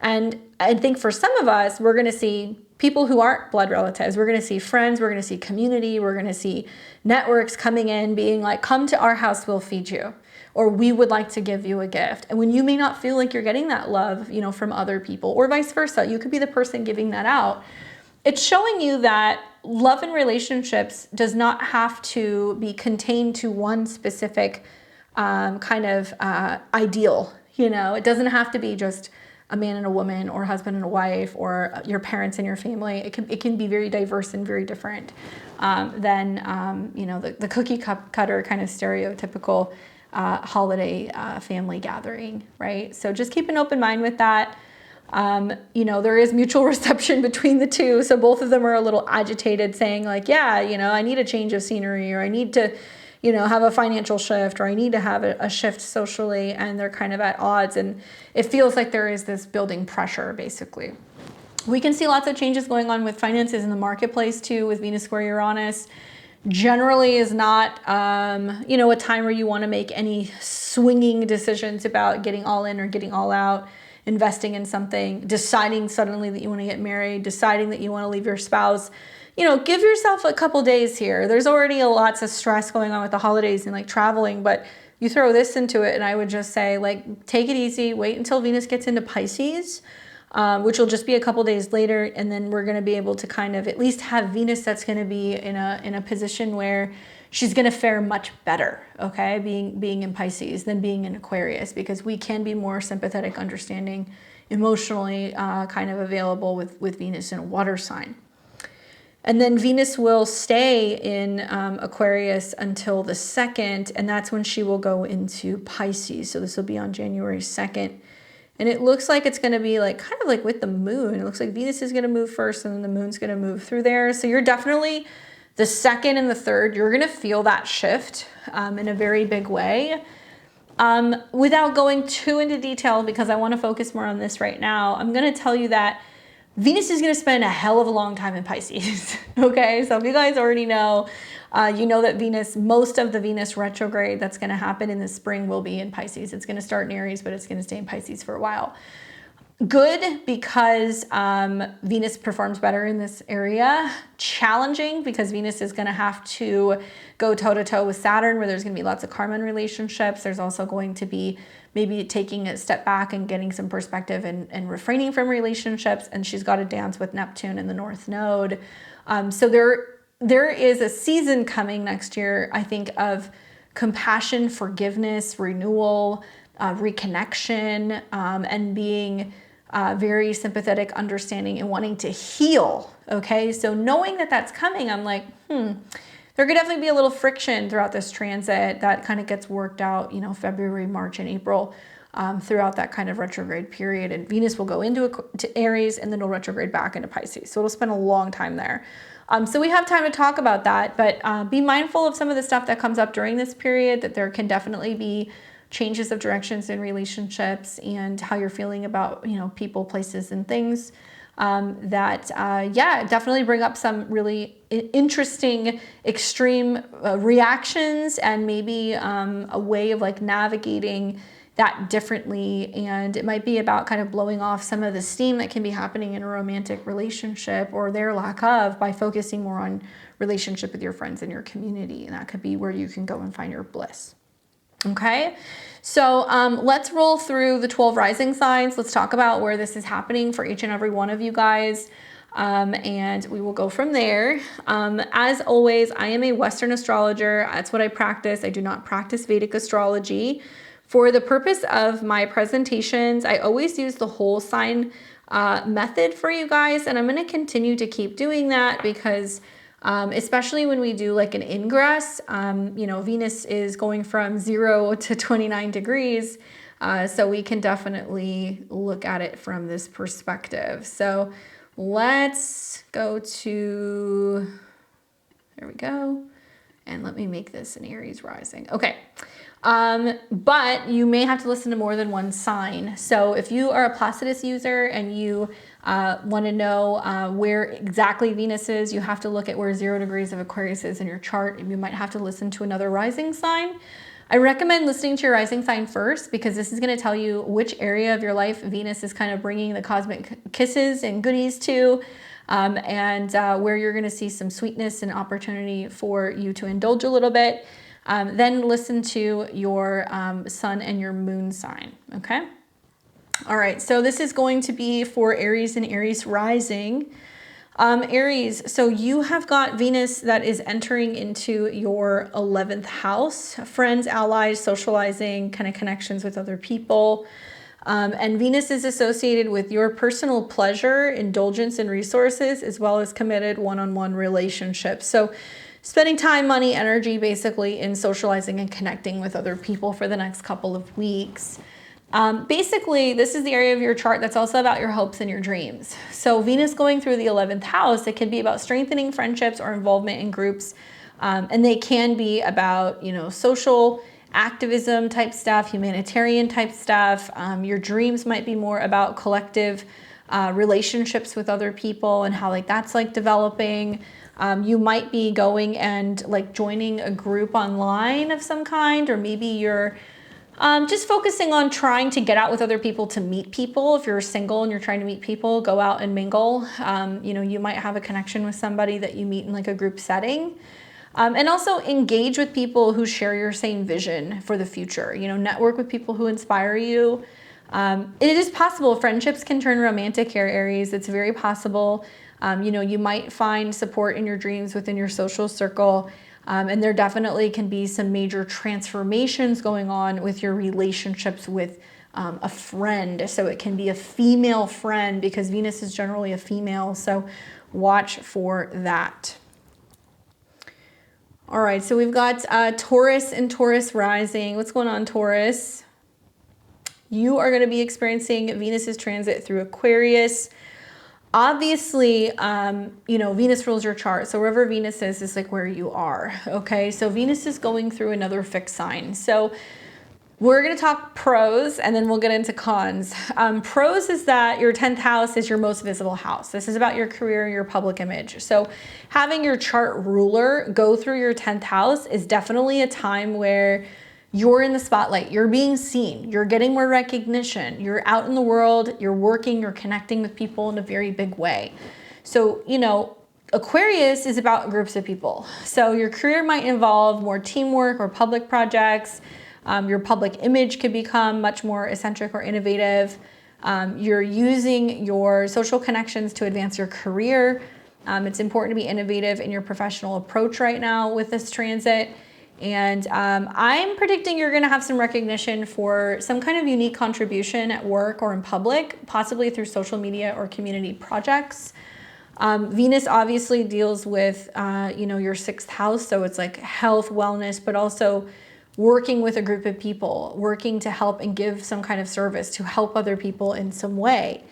And I think for some of us, we're going to see people who aren't blood relatives. We're going to see friends. We're going to see community. We're going to see networks coming in being like, come to our house, we'll feed you. Or we would like to give you a gift. And when you may not feel like you're getting that love, you know, from other people or vice versa, you could be the person giving that out. It's showing you that love and relationships does not have to be contained to one specific kind of ideal. You know, it doesn't have to be just a man and a woman or a husband and a wife or your parents and your family. It can be very diverse and very different than, you know, the cookie cutter kind of stereotypical holiday family gathering, right? So just keep an open mind with that. You know, there is mutual reception between the two. So both of them are a little agitated saying like, yeah, you know, I need a change of scenery, or I need to, you know, have a financial shift, or I need to have a shift socially, and they're kind of at odds. And it feels like there is this building pressure, basically. We can see lots of changes going on with finances in the marketplace too, with Venus square Uranus. Generally is not, you know, a time where you want to make any swinging decisions about getting all in or getting all out, investing in something, deciding suddenly that you want to get married, deciding that you want to leave your spouse. You know, give yourself a couple days here. There's already lots of stress going on with the holidays and like traveling, but you throw this into it, and I would just say like, take it easy, wait until Venus gets into Pisces, which will just be a couple days later. And then we're going to be able to kind of at least have Venus that's going to be in a position where she's going to fare much better, okay, being in Pisces than being in Aquarius, because we can be more sympathetic, understanding, emotionally kind of available with Venus in a water sign. And then Venus will stay in Aquarius until the 2nd, and that's when she will go into Pisces. So this will be on January 2nd. And it looks like it's going to be like kind of like with the moon. It looks like Venus is going to move first, and then the moon's going to move through there. So you're definitely, the 2nd and the 3rd, you're going to feel that shift in a very big way. Without going too into detail, because I want to focus more on this right now, I'm going to tell you that Venus is going to spend a hell of a long time in Pisces. Okay, so if you guys already know, you know that Venus, most of the Venus retrograde that's going to happen in the spring will be in Pisces. It's going to start in Aries, but it's going to stay in Pisces for a while. Good, because Venus performs better in this area. Challenging, because Venus is going to have to go toe-to-toe with Saturn, where there's going to be lots of karma in relationships. There's also going to be maybe taking a step back and getting some perspective and refraining from relationships. And she's got to dance with Neptune in the North Node. So there is a season coming next year, I think, of compassion, forgiveness, renewal, reconnection, and being very sympathetic, understanding, and wanting to heal. Okay, so knowing that that's coming, I'm like, there could definitely be a little friction throughout this transit that kind of gets worked out, you know, February, March, and April, throughout that kind of retrograde period. And Venus will go into Aries, and then it'll retrograde back into Pisces. So it'll spend a long time there. So we have time to talk about that, but be mindful of some of the stuff that comes up during this period, that there can definitely be changes of directions in relationships and how you're feeling about, you know, people, places, and things. Yeah, definitely bring up some really interesting, extreme reactions, and maybe a way of like navigating that differently. And it might be about kind of blowing off some of the steam that can be happening in a romantic relationship, or their lack of, by focusing more on relationship with your friends and your community. And that could be where you can go and find your bliss. Okay, so let's roll through the 12 rising signs. Let's talk about where this is happening for each and every one of you guys. And we will go from there. As always, I am a Western astrologer. That's what I practice. I do not practice Vedic astrology. For the purpose of my presentations, I always use the whole sign method for you guys. And I'm going to continue to keep doing that because especially when we do like an ingress, you know, Venus is going from 0 to 29 degrees. So we can definitely look at it from this perspective. So let's go to, there we go. And let me make this an Aries rising. Okay. But you may have to listen to more than one sign. So if you are a Placidus user and you want to know where exactly Venus is, you have to look at where 0 degrees of Aquarius is in your chart. You might have to listen to another rising sign. I recommend listening to your rising sign first, because this is going to tell you which area of your life Venus is kind of bringing the cosmic kisses and goodies to, and where you're going to see some sweetness and opportunity for you to indulge a little bit. Then listen to your sun and your moon sign, okay? All right, so this is going to be for Aries and Aries rising. Aries, so you have got Venus that is entering into your 11th house, friends, allies, socializing, kind of connections with other people. And Venus is associated with your personal pleasure, indulgence, and resources, as well as committed one-on-one relationships. So spending time, money, energy, basically in socializing and connecting with other people for the next couple of weeks. Basically, this is the area of your chart that's also about your hopes and your dreams. So Venus going through the 11th house, it can be about strengthening friendships or involvement in groups. And they can be about, you know, social activism type stuff, humanitarian type stuff. Your dreams might be more about collective relationships with other people and how like that's like developing. You might be going and like joining a group online of some kind, or maybe you're just focusing on trying to get out with other people to meet people. If you're single and you're trying to meet people, go out and mingle. You know, you might have a connection with somebody that you meet in like a group setting. And also engage with people who share your same vision for the future. You know, network with people who inspire you. It is possible friendships can turn romantic here, Aries. It's very possible. You know, you might find support in your dreams within your social circle. And there definitely can be some major transformations going on with your relationships with a friend. So it can be a female friend, because Venus is generally a female. So watch for that. All right, so we've got Taurus and Taurus rising. What's going on, Taurus? You are going to be experiencing Venus's transit through Aquarius. Obviously, you know, Venus rules your chart. So wherever Venus is like where you are. Okay, so Venus is going through another fixed sign. So we're going to talk pros and then we'll get into cons. Pros is that your 10th house is your most visible house. This is about your career, your public image. So having your chart ruler go through your 10th house is definitely a time where you're in the spotlight, you're being seen, you're getting more recognition, you're out in the world, you're working, you're connecting with people in a very big way. So, you know, Aquarius is about groups of people. So your career might involve more teamwork or public projects. Your public image could become much more eccentric or innovative. You're using your social connections to advance your career. It's important to be innovative in your professional approach right now with this transit. And I'm predicting you're going to have some recognition for some kind of unique contribution at work or in public, possibly through social media or community projects. Venus obviously deals with, you know, your 6th house. So it's like health, wellness, but also working with a group of people, working to help and give some kind of service to help other people in some way.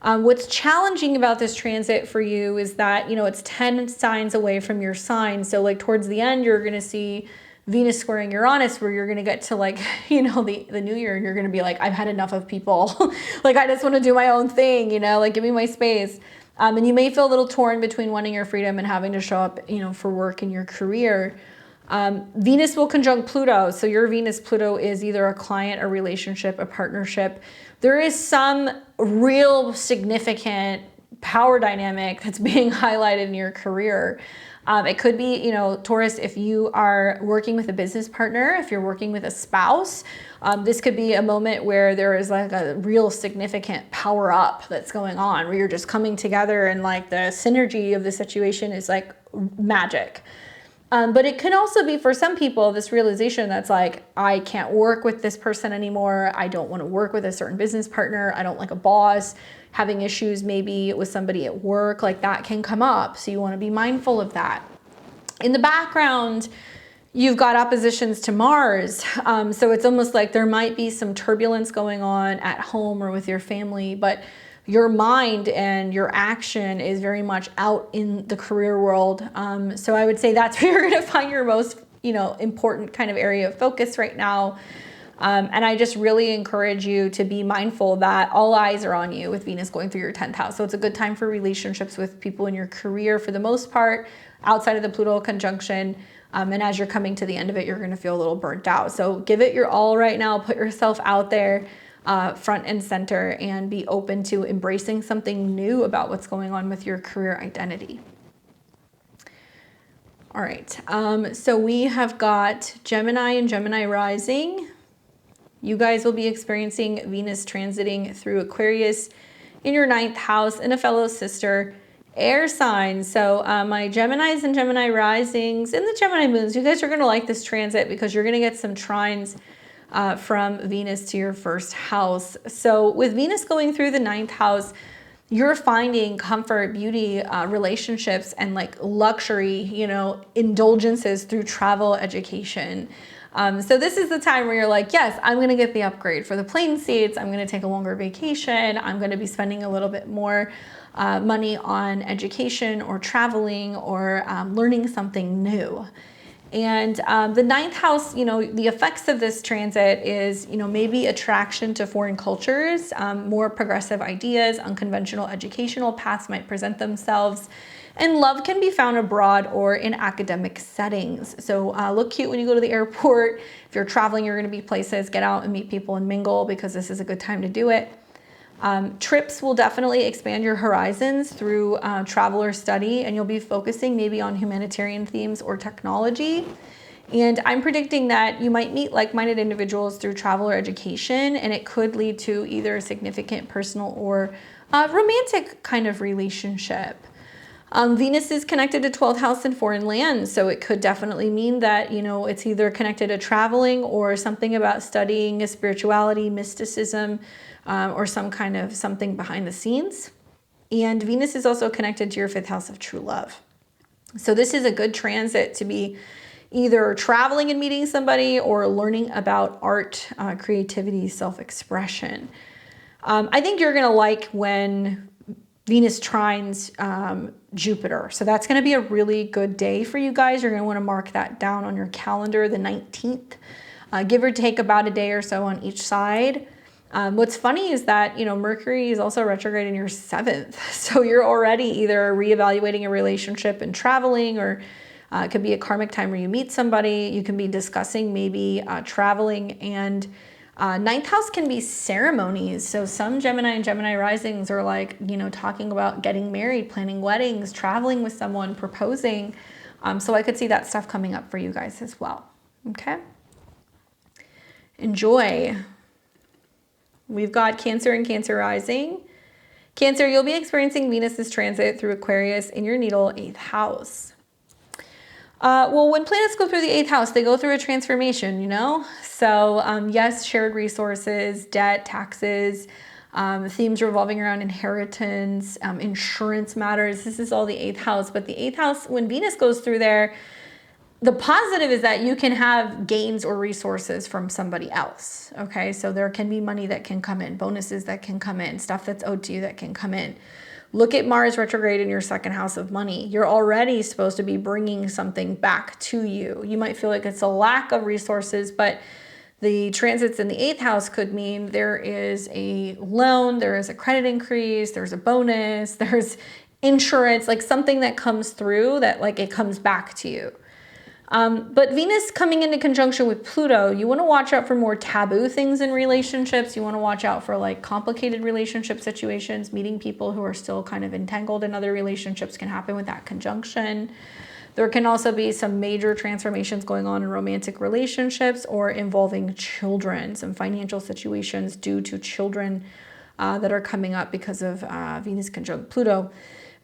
What's challenging about this transit for you is that, you know, it's 10 signs away from your sign. So like towards the end, you're going to see Venus squaring Uranus, where you're going to get to like, you know, the new year, and you're going to be like, I've had enough of people. Like, I just want to do my own thing, you know, like give me my space. And you may feel a little torn between wanting your freedom and having to show up, you know, for work in your career. Venus will conjunct Pluto. So your Venus-Pluto is either a client, a relationship, a partnership. There is some real significant power dynamic that's being highlighted in your career. It could be, you know, Taurus, if you are working with a business partner, if you're working with a spouse, this could be a moment where there is like a real significant power up that's going on, where you're just coming together and like the synergy of the situation is like magic. But it can also be for some people this realization that's like, I can't work with this person anymore. I don't want to work with a certain business partner. I don't like a boss. Having issues maybe with somebody at work, like that can come up. So you want to be mindful of that. In the background, You've got oppositions to Mars. So it's almost like there might be some turbulence going on at home or with your family, but your mind and your action is very much out in the career world. So I would say that's where you're going to find your most, important kind of area of focus right now. And I just really encourage you to be mindful that all eyes are on you with Venus going through your 10th house. So it's a good time for relationships with people in your career for the most part, outside of the Pluto conjunction. And as you're coming to the end of it, you're going to feel a little burnt out. So give it your all right now. Put yourself out there front and center and be open to embracing something new about what's going on with your career identity. All right. So we have got Gemini and Gemini rising. You guys will be experiencing Venus transiting through Aquarius in your 9th house and a fellow sister air sign. So my Geminis and Gemini risings and the Gemini moons, you guys are going to like this transit because you're going to get some trines from Venus to your 1st house. So with Venus going through the 9th house, you're finding comfort, beauty, relationships, and like luxury, indulgences through travel, education. So this is the time where you're like, yes, I'm going to get the upgrade for the plane seats. I'm going to take a longer vacation. I'm going to be spending a little bit more money on education or traveling or learning something new. And the 9th house, the effects of this transit is, maybe attraction to foreign cultures, more progressive ideas, unconventional educational paths might present themselves. And love can be found abroad or in academic settings. So look cute when you go to the airport. If you're traveling, you're going to be places, get out and meet people and mingle because this is a good time to do it. Trips will definitely expand your horizons through travel or study, and you'll be focusing maybe on humanitarian themes or technology. And I'm predicting that you might meet like-minded individuals through travel or education, and it could lead to either a significant personal or romantic kind of relationship. Venus is connected to 12th house and foreign lands, so it could definitely mean that, it's either connected to traveling or something about studying spirituality, mysticism, or some kind of something behind the scenes. And Venus is also connected to your 5th house of true love. So this is a good transit to be either traveling and meeting somebody or learning about art, creativity, self-expression. I think you're going to like when Venus trines Jupiter. So that's going to be a really good day for you guys. You're going to want to mark that down on your calendar, the 19th. Give or take about a day or so on each side. What's funny is that, Mercury is also retrograde in your 7th. So you're already either reevaluating a relationship and traveling, or it could be a karmic time where you meet somebody. You can be discussing maybe traveling, and 9th house can be ceremonies. So some Gemini and Gemini risings are like, talking about getting married, planning weddings, traveling with someone, proposing. So I could see that stuff coming up for you guys as well. Okay. Enjoy. We've got Cancer and Cancer rising. Cancer, you'll be experiencing Venus's transit through Aquarius in your natal 8th house. Well, when planets go through the 8th house, they go through a transformation, So yes, shared resources, debt, taxes, themes revolving around inheritance, insurance matters. This is all the 8th house. But the 8th house, when Venus goes through there, the positive is that you can have gains or resources from somebody else, okay? So there can be money that can come in, bonuses that can come in, stuff that's owed to you that can come in. Look at Mars retrograde in your 2nd house of money. You're already supposed to be bringing something back to you. You might feel like it's a lack of resources, but the transits in the 8th house could mean there is a loan, there is a credit increase, there's a bonus, there's insurance, like something that comes through that like it comes back to you. But Venus coming into conjunction with Pluto, you want to watch out for more taboo things in relationships. You want to watch out for like complicated relationship situations. Meeting people who are still kind of entangled in other relationships can happen with that conjunction. There can also be some major transformations going on in romantic relationships or involving children, some financial situations due to children that are coming up because of Venus conjunct Pluto.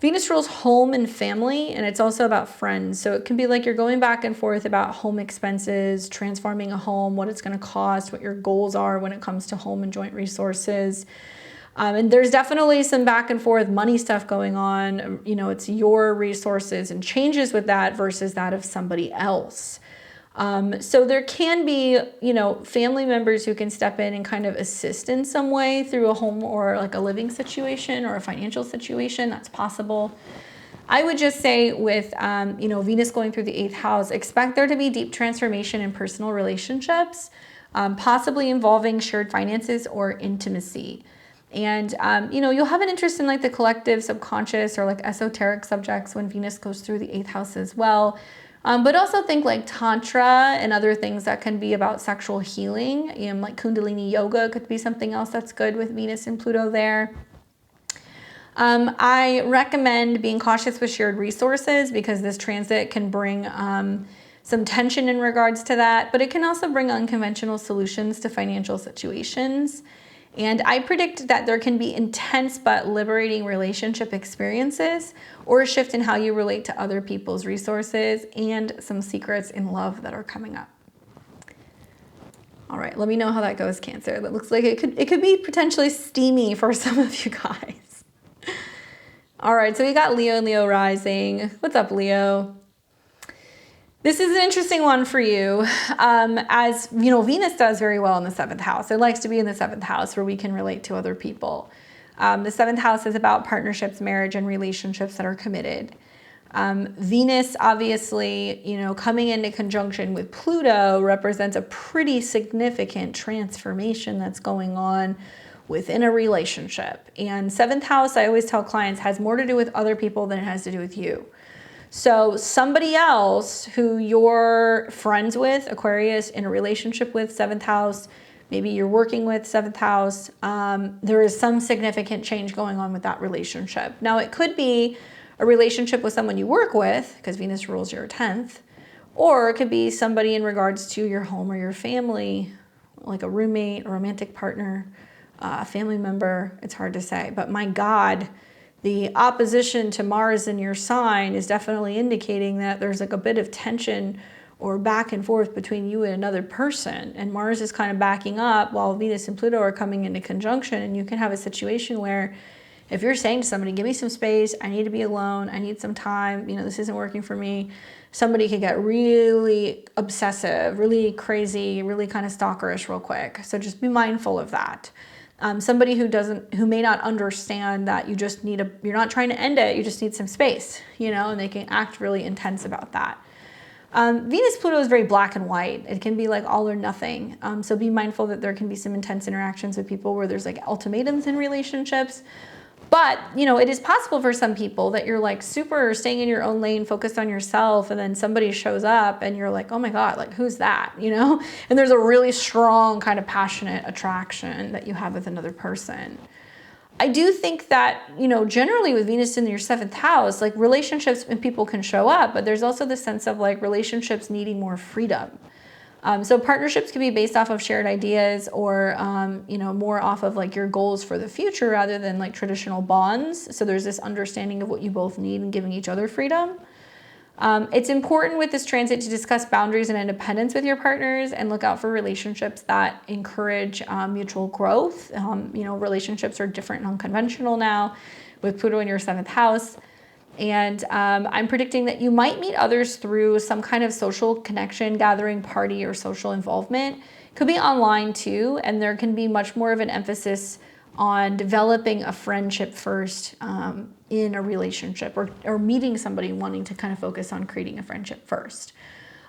Venus rules home and family, and it's also about friends. So it can be like you're going back and forth about home expenses, transforming a home, what it's going to cost, what your goals are when it comes to home and joint resources. And there's definitely some back and forth money stuff going on. It's your resources and changes with that versus that of somebody else. So there can be, you know, family members who can step in and kind of assist in some way through a home or like a living situation or a financial situation. That's possible. I would just say with, you know, Venus going through the 8th house, expect there to be deep transformation in personal relationships, possibly involving shared finances or intimacy. And, you know, you'll have an interest in like the collective subconscious or like esoteric subjects when Venus goes through the 8th house as well. But also think like Tantra and other things that can be about sexual healing. Like Kundalini yoga could be something else that's good with Venus and Pluto there. I recommend being cautious with shared resources because this transit can bring some tension in regards to that, but it can also bring unconventional solutions to financial situations. And I predict that there can be intense but liberating relationship experiences or a shift in how you relate to other people's resources and some secrets in love that are coming up. All right, let me know how that goes, Cancer. That looks like it could be potentially steamy for some of you guys. All right, so we got Leo and Leo rising. What's up, Leo? This is an interesting one for you. As you know, Venus does very well in the 7th house. It likes to be in the 7th house where we can relate to other people. The 7th house is about partnerships, marriage, and relationships that are committed. Venus, obviously, you know, coming into conjunction with Pluto represents a pretty significant transformation that's going on within a relationship. And 7th house, I always tell clients, has more to do with other people than it has to do with you. So somebody else who you're friends with, Aquarius, in a relationship with, 7th house, maybe you're working with 7th house, there is some significant change going on with that relationship. Now, it could be a relationship with someone you work with, because Venus rules your 10th, or it could be somebody in regards to your home or your family, like a roommate, a romantic partner, a family member. It's hard to say, but my God, the opposition to Mars in your sign is definitely indicating that there's like a bit of tension or back and forth between you and another person. And Mars is kind of backing up while Venus and Pluto are coming into conjunction. And you can have a situation where if you're saying to somebody, give me some space, I need to be alone, I need some time, you know, this isn't working for me, somebody can get really obsessive, really crazy, really kind of stalkerish real quick. So just be mindful of that. Somebody who may not understand that you just need you're not trying to end it, you just need some space, you know, and they can act really intense about that. Venus Pluto is very black and white. It can be like all or nothing. So be mindful that there can be some intense interactions with people where there's like ultimatums in relationships. But, you know, it is possible for some people that you're like super staying in your own lane, focused on yourself, and then somebody shows up and you're like, oh my God, like who's that, you know? And there's a really strong kind of passionate attraction that you have with another person. I do think that, you know, generally with Venus in your 7th house, like relationships and people can show up, but there's also the sense of like relationships needing more freedom. So partnerships can be based off of shared ideas or, you know, more off of like your goals for the future rather than like traditional bonds. So there's this understanding of what you both need and giving each other freedom. It's important with this transit to discuss boundaries and independence with your partners and look out for relationships that encourage mutual growth. You know, relationships are different and unconventional now with Pluto in your 7th house. And I'm predicting that you might meet others through some kind of social connection, gathering, party, or social involvement. Could be online too, and there can be much more of an emphasis on developing a friendship first in a relationship, or meeting somebody wanting to kind of focus on creating a friendship first.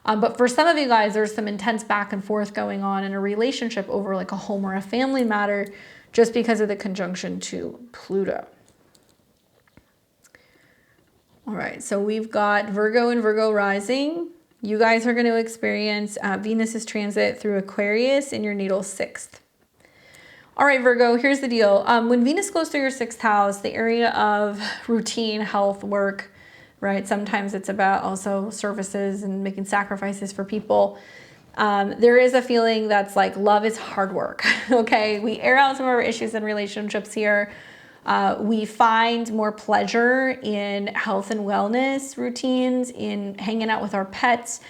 But for some of you guys, there's some intense back and forth going on in a relationship over like a home or a family matter just because of the conjunction to Pluto. All right, so we've got Virgo and Virgo rising. You guys are going to experience Venus's transit through Aquarius in your natal 6th. All right, Virgo, here's the deal. When Venus goes through your 6th house, the area of routine, health, work, right? Sometimes it's about also services and making sacrifices for people. There is a feeling that's like love is hard work, okay? We air out some of our issues in relationships here. We find more pleasure in health and wellness routines, in hanging out with our pets,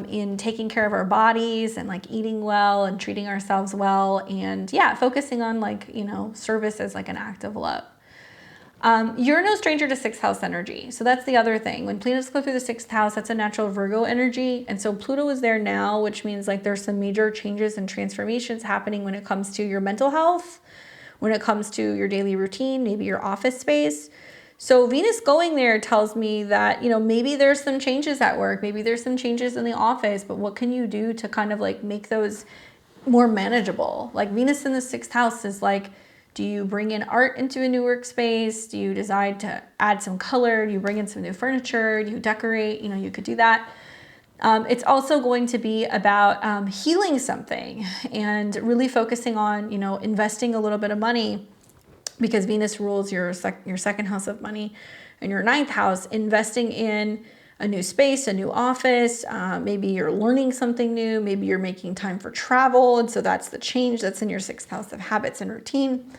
in taking care of our bodies and like eating well and treating ourselves well. And yeah, focusing on like, you know, service as like an act of love. You're no stranger to sixth house energy. So that's the other thing. When planets go through the sixth house, that's a natural Virgo energy. And so Pluto is there now, which means like there's some major changes and transformations happening when it comes to your mental health, when it comes to your daily routine, maybe your office space. So Venus going there tells me that, you know, maybe there's some changes at work, maybe there's some changes in the office, but what can you do to kind of like make those more manageable? Like Venus in the sixth house is like, do you bring in art into a new workspace? Do you decide to add some color? Do you bring in some new furniture? Do you decorate? You know, you could do that. It's also going to be about healing something and really focusing on, you know, investing a little bit of money, because Venus rules your second house of money and your ninth house, investing in a new space, a new office. Maybe you're learning something new. Maybe you're making time for travel. And so that's the change that's in your sixth house of habits and routine.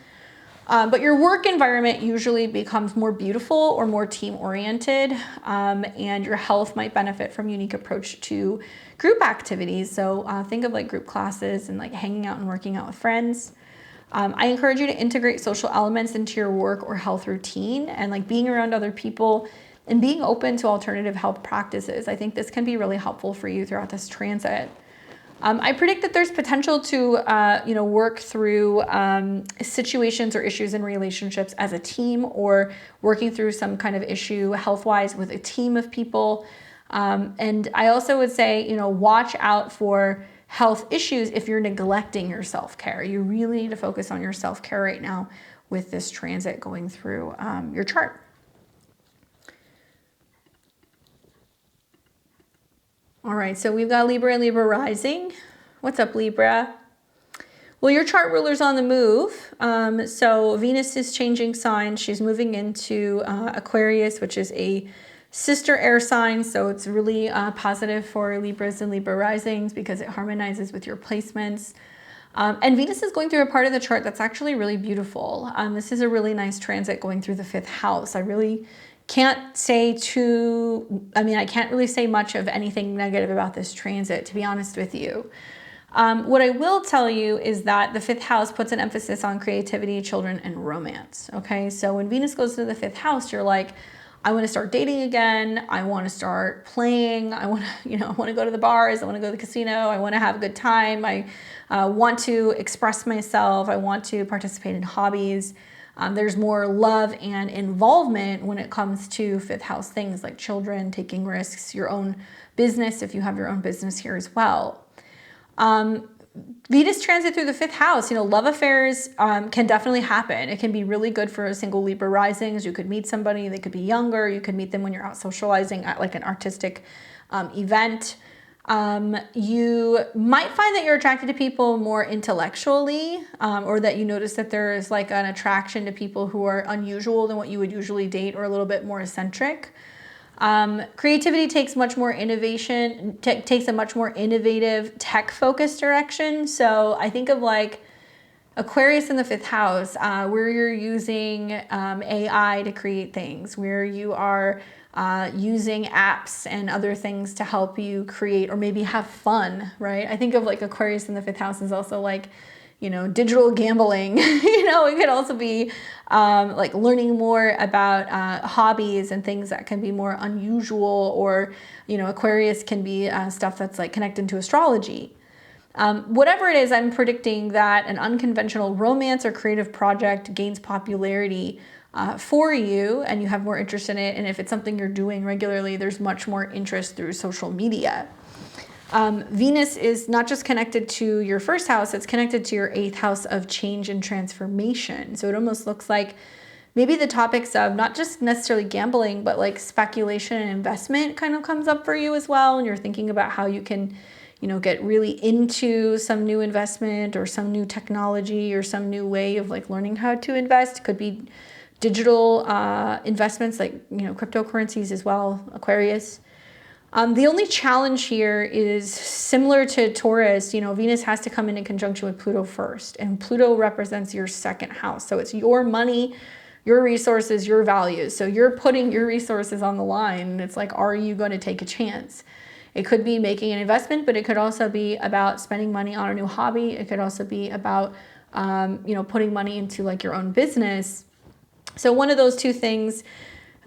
But your work environment usually becomes more beautiful or more team-oriented, and your health might benefit from unique approach to group activities. So think of like group classes and like hanging out and working out with friends. I encourage you to integrate social elements into your work or health routine, and like being around other people and being open to alternative health practices. I think this can be really helpful for you throughout this transit. I predict that there's potential to, you know, work through situations or issues in relationships as a team, or working through some kind of issue health-wise with a team of people. And I also would say, you know, watch out for health issues if you're neglecting your self-care. You really need to focus on your self-care right now with this transit going through your chart. All right, so we've got Libra and Libra rising. What's up, Libra? Well, your chart ruler's on the move. So Venus is changing signs. She's moving into Aquarius, which is a sister air sign. So it's really positive for Libras and Libra risings because it harmonizes with your placements. And Venus is going through a part of the chart that's actually really beautiful. This is a really nice transit going through the fifth house. I really can't say I can't really say much of anything negative about this transit, to be honest with you. What I will tell you is that the fifth house puts an emphasis on creativity, children, and romance. Okay, so when Venus goes to the fifth house, you're like, I want to start dating again. I want to start playing. I want to, I want to go to the bars. I want to go to the casino. I want to have a good time. I want to express myself. I want to participate in hobbies. There's more love and involvement when it comes to fifth house things like children, taking risks, your own business, if you have your own business here as well. Venus transit through the fifth house, love affairs can definitely happen. It can be really good for a single Libra risings. You could meet somebody, they could be younger. You could meet them when you're out socializing at like an artistic event. You might find that you're attracted to people more intellectually, or that you notice that there is like an attraction to people who are unusual than what you would usually date, or a little bit more eccentric. Creativity takes much more innovation, takes a much more innovative tech-focused direction. So I think of like Aquarius in the fifth house, where you're using AI to create things, where you are using apps and other things to help you create or maybe have fun, right? I think of like Aquarius in the fifth house is also like, digital gambling. It could also be like learning more about hobbies and things that can be more unusual, or, Aquarius can be stuff that's like connected to astrology. Whatever it is, I'm predicting that an unconventional romance or creative project gains popularity for you, and you have more interest in it. And if it's something you're doing regularly, there's much more interest through social media. Venus is not just connected to your first house, it's connected to your eighth house of change and transformation. So it almost looks like maybe the topics of not just necessarily gambling, but like speculation and investment kind of comes up for you as well. And you're thinking about how you can, get really into some new investment or some new technology or some new way of like learning how to invest. It could be digital investments like, cryptocurrencies as well, Aquarius. The only challenge here is similar to Taurus. Venus has to come in conjunction with Pluto first, and Pluto represents your second house. So it's your money, your resources, your values. So you're putting your resources on the line, and it's like, are you going to take a chance? It could be making an investment, but it could also be about spending money on a new hobby. It could also be about, putting money into like your own business. So one of those two things,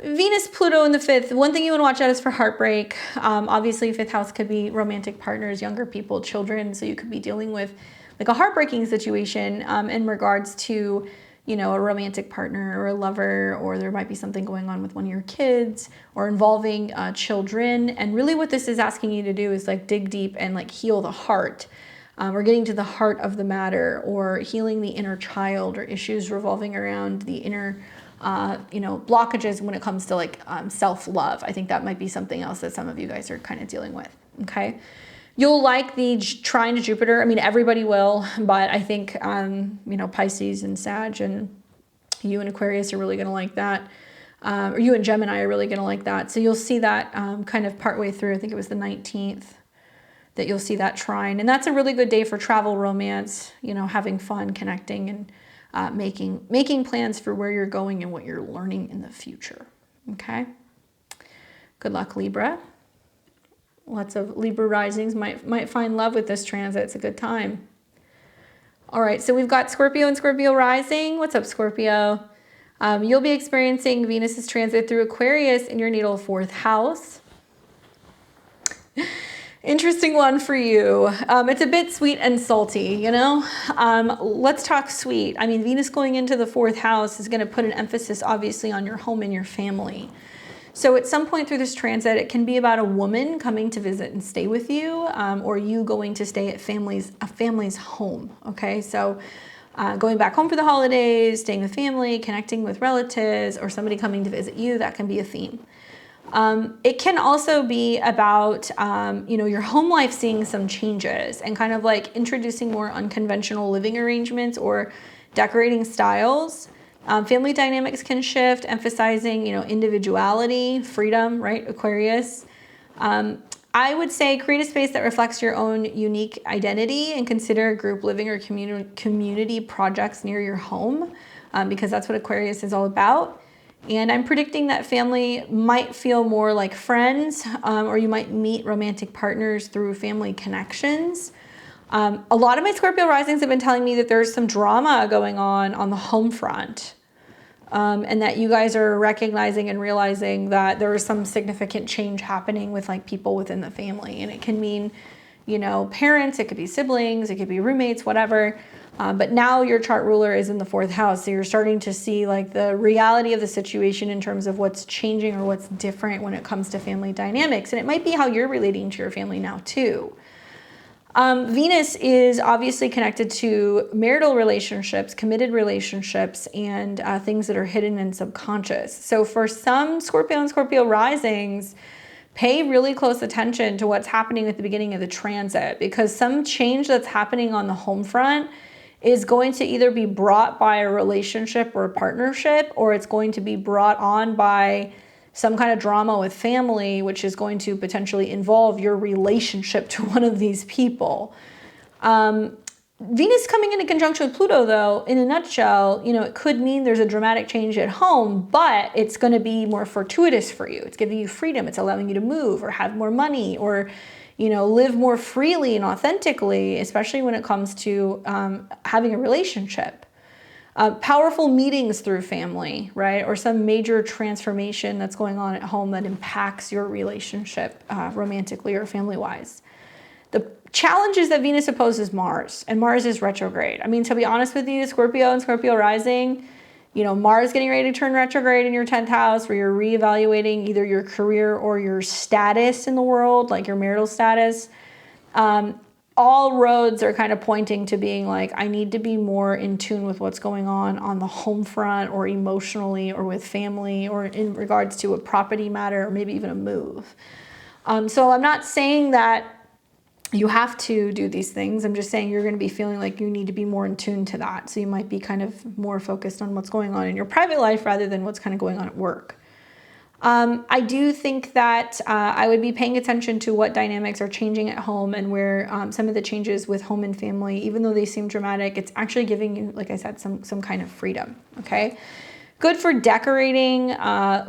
Venus, Pluto in the 5th, one thing you want to watch out is for heartbreak. Obviously, 5th house could be romantic partners, younger people, children. So you could be dealing with like a heartbreaking situation in regards to, you know, a romantic partner or a lover, or there might be something going on with one of your kids or involving children. And really what this is asking you to do is like dig deep and like heal the heart, or getting to the heart of the matter, or healing the inner child, or issues revolving around the inner you know, blockages when it comes to like self-love. I think that might be something else that some of you guys are kind of dealing with, okay? You'll like the trine to Jupiter. I mean, everybody will, but I think, you know, Pisces and Sag and you and Aquarius are really going to like that. Or you and Gemini are really going to like that. So you'll see that kind of partway through. I think it was the 19th that you'll see that trine. And that's a really good day for travel, romance, you know, having fun, connecting, and making plans for where you're going and what you're learning in the future. Okay. Good luck, Libra. Lots of Libra risings might find love with this transit. It's a good time. All right. So we've got Scorpio and Scorpio rising. What's up, Scorpio? You'll be experiencing Venus's transit through Aquarius in your natal 4th house. Interesting one for you. It's a bit sweet and salty, you know? Let's talk sweet. I mean, Venus going into the 4th house is going to put an emphasis, obviously, on your home and your family. So at some point through this transit, it can be about a woman coming to visit and stay with you, or you going to stay at a family's home, okay? So going back home for the holidays, staying with family, connecting with relatives, or somebody coming to visit you, that can be a theme. It can also be about, you know, your home life seeing some changes and kind of like introducing more unconventional living arrangements or decorating styles. Family dynamics can shift, emphasizing, you know, individuality, freedom, right? Aquarius. I would say create a space that reflects your own unique identity and consider group living or community projects near your home, because that's what Aquarius is all about. And I'm predicting that family might feel more like friends, or you might meet romantic partners through family connections. A lot of my Scorpio risings have been telling me that there's some drama going on the home front, and that you guys are recognizing and realizing that there is some significant change happening with like people within the family. And it can mean, you know, parents, it could be siblings, it could be roommates, whatever. But now your chart ruler is in the 4th house. So you're starting to see like the reality of the situation in terms of what's changing or what's different when it comes to family dynamics. And it might be how you're relating to your family now too. Venus is obviously connected to marital relationships, committed relationships, and things that are hidden and subconscious. So for some Scorpio and Scorpio risings, pay really close attention to what's happening at the beginning of the transit, because some change that's happening on the home front is going to either be brought by a relationship or a partnership, or it's going to be brought on by some kind of drama with family, which is going to potentially involve your relationship to one of these people. Venus coming into conjunction with Pluto, though, in a nutshell, you know, it could mean there's a dramatic change at home, but it's going to be more fortuitous for you. It's giving you freedom. It's allowing you to move or have more money, or, you know, live more freely and authentically, especially when it comes to having a relationship. Powerful meetings through family, right? Or some major transformation that's going on at home that impacts your relationship romantically or family-wise. The challenge is that Venus opposes Mars, and Mars is retrograde. I mean, to be honest with you, Scorpio and Scorpio rising, you know, Mars getting ready to turn retrograde in your 10th house, where you're reevaluating either your career or your status in the world, like your marital status. All roads are kind of pointing to being like, I need to be more in tune with what's going on the home front, or emotionally, or with family, or in regards to a property matter, or maybe even a move. So I'm not saying that you have to do these things. I'm just saying you're going to be feeling like you need to be more in tune to that. So you might be kind of more focused on what's going on in your private life rather than what's kind of going on at work. I do think that I would be paying attention to what dynamics are changing at home, and where some of the changes with home and family, even though they seem dramatic, it's actually giving you, like I said, some kind of freedom, okay? Good for decorating,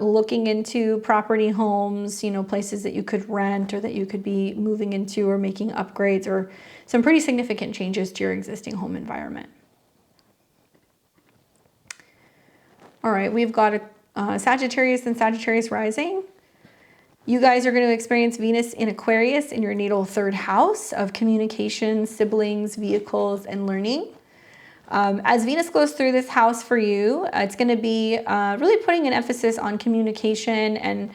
looking into property, homes, you know, places that you could rent or that you could be moving into, or making upgrades, or some pretty significant changes to your existing home environment. All right, we've got a Sagittarius and Sagittarius rising. You guys are going to experience Venus in Aquarius in your natal 3rd house of communication, siblings, vehicles, and learning. As Venus goes through this house for you, it's going to be really putting an emphasis on communication, and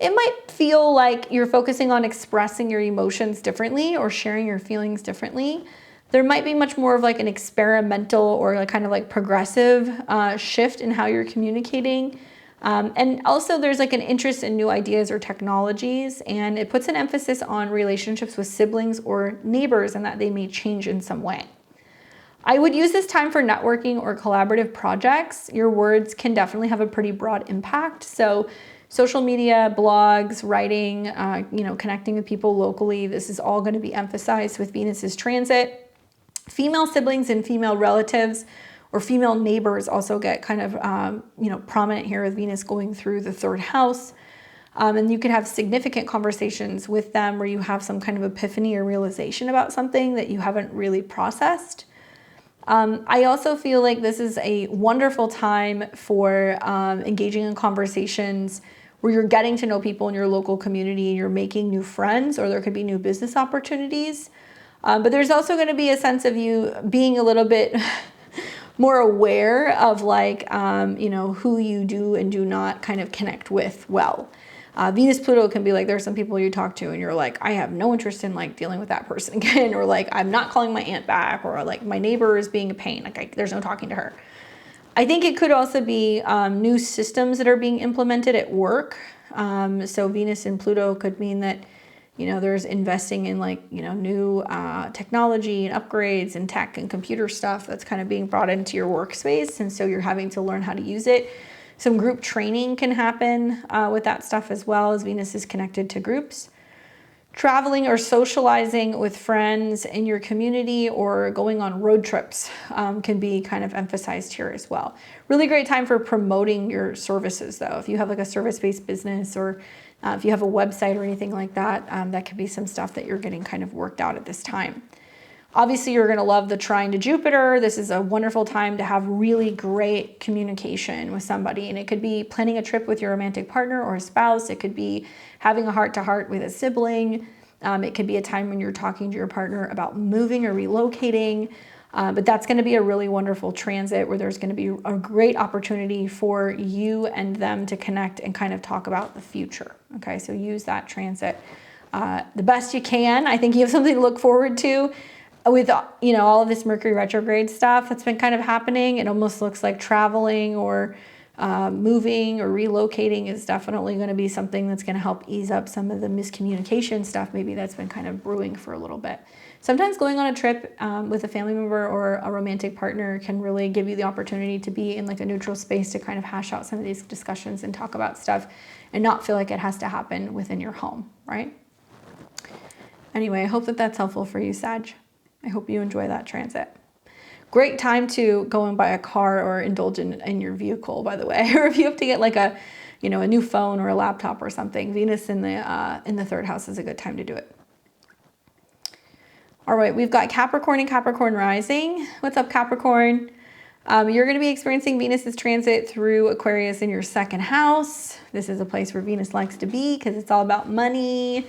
it might feel like you're focusing on expressing your emotions differently or sharing your feelings differently. There might be much more of like an experimental or like kind of like progressive shift in how you're communicating. And also there's like an interest in new ideas or technologies, and it puts an emphasis on relationships with siblings or neighbors and that they may change in some way. I would use this time for networking or collaborative projects. Your words can definitely have a pretty broad impact. So social media, blogs, writing, connecting with people locally, this is all going to be emphasized with Venus's transit. Female siblings and female relatives or female neighbors also get kind of, prominent here with Venus going through the 3rd house. And you could have significant conversations with them where you have some kind of epiphany or realization about something that you haven't really processed. I also feel like this is a wonderful time for engaging in conversations where you're getting to know people in your local community and you're making new friends, or there could be new business opportunities. But there's also going to be a sense of you being a little bit more aware of like, who you do and do not kind of connect with well. Venus Pluto can be like, there's some people you talk to and you're like, I have no interest in like dealing with that person again, or like, I'm not calling my aunt back, or like my neighbor is being a pain. Like there's no talking to her. I think it could also be new systems that are being implemented at work. So Venus and Pluto could mean that, there's investing in like, new technology and upgrades and tech and computer stuff that's kind of being brought into your workspace. And so you're having to learn how to use it. Some group training can happen with that stuff as well, as Venus is connected to groups. Traveling or socializing with friends in your community or going on road trips can be kind of emphasized here as well. Really great time for promoting your services though. If you have like a service-based business, or if you have a website or anything like that, that could be some stuff that you're getting kind of worked out at this time. Obviously, you're going to love the trine to Jupiter. This is a wonderful time to have really great communication with somebody. And it could be planning a trip with your romantic partner or a spouse. It could be having a heart-to-heart with a sibling. It could be a time when you're talking to your partner about moving or relocating. But that's going to be a really wonderful transit where there's going to be a great opportunity for you and them to connect and kind of talk about the future. Okay, so use that transit the best you can. I think you have something to look forward to. With all of this Mercury retrograde stuff that's been kind of happening, it almost looks like traveling or moving or relocating is definitely going to be something that's going to help ease up some of the miscommunication stuff maybe that's been kind of brewing for a little bit. Sometimes going on a trip with a family member or a romantic partner can really give you the opportunity to be in like a neutral space to kind of hash out some of these discussions and talk about stuff and not feel like it has to happen within your home, right? Anyway, I hope that that's helpful for you, Sag. I hope you enjoy that transit. Great time to go and buy a car or indulge in your vehicle, by the way. Or if you have to get like a new phone or a laptop or something, Venus in the 3rd house is a good time to do it. All right, we've got Capricorn and Capricorn rising. What's up, Capricorn? You're going to be experiencing Venus's transit through Aquarius in your 2nd house. This is a place where Venus likes to be because it's all about money,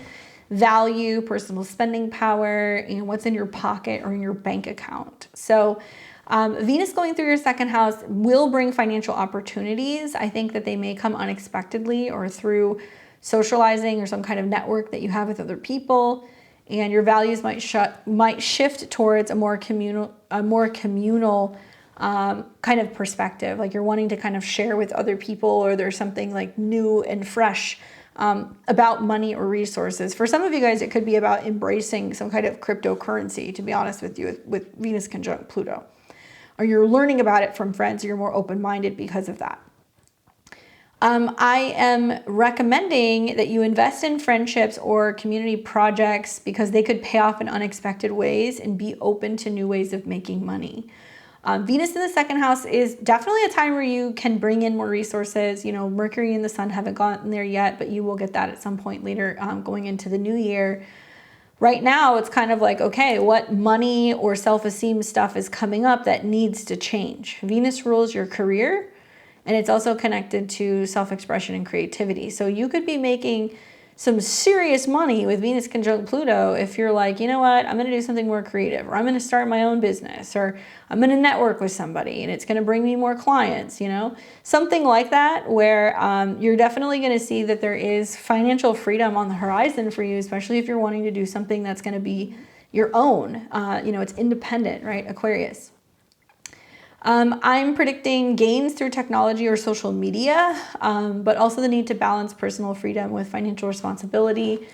value, personal spending power, and what's in your pocket or in your bank account. So Venus going through your 2nd house will bring financial opportunities. I think that they may come unexpectedly or through socializing or some kind of network that you have with other people, and your values might shift towards a more communal kind of perspective. Like you're wanting to kind of share with other people, or there's something like new and fresh about money or resources. For some of you guys, it could be about embracing some kind of cryptocurrency, to be honest with you, with Venus conjunct Pluto. Or you're learning about it from friends, or you're more open-minded because of that. I am recommending that you invest in friendships or community projects because they could pay off in unexpected ways and be open to new ways of making money. Venus in the 2nd house is definitely a time where you can bring in more resources. Mercury and the Sun haven't gotten there yet, but you will get that at some point later going into the new year. Right now, it's kind of like, okay, what money or self-esteem stuff is coming up that needs to change? Venus rules your career, And it's also connected to self-expression and creativity. So you could be making some serious money with Venus conjunct Pluto if you're like, you know what, I'm going to do something more creative, or I'm going to start my own business, or I'm going to network with somebody and it's going to bring me more clients, you know, something like that, where you're definitely going to see that there is financial freedom on the horizon for you, especially if you're wanting to do something that's going to be your own. You know, it's independent, right? Aquarius. I'm predicting gains through technology or social media, but also the need to balance personal freedom with financial responsibility.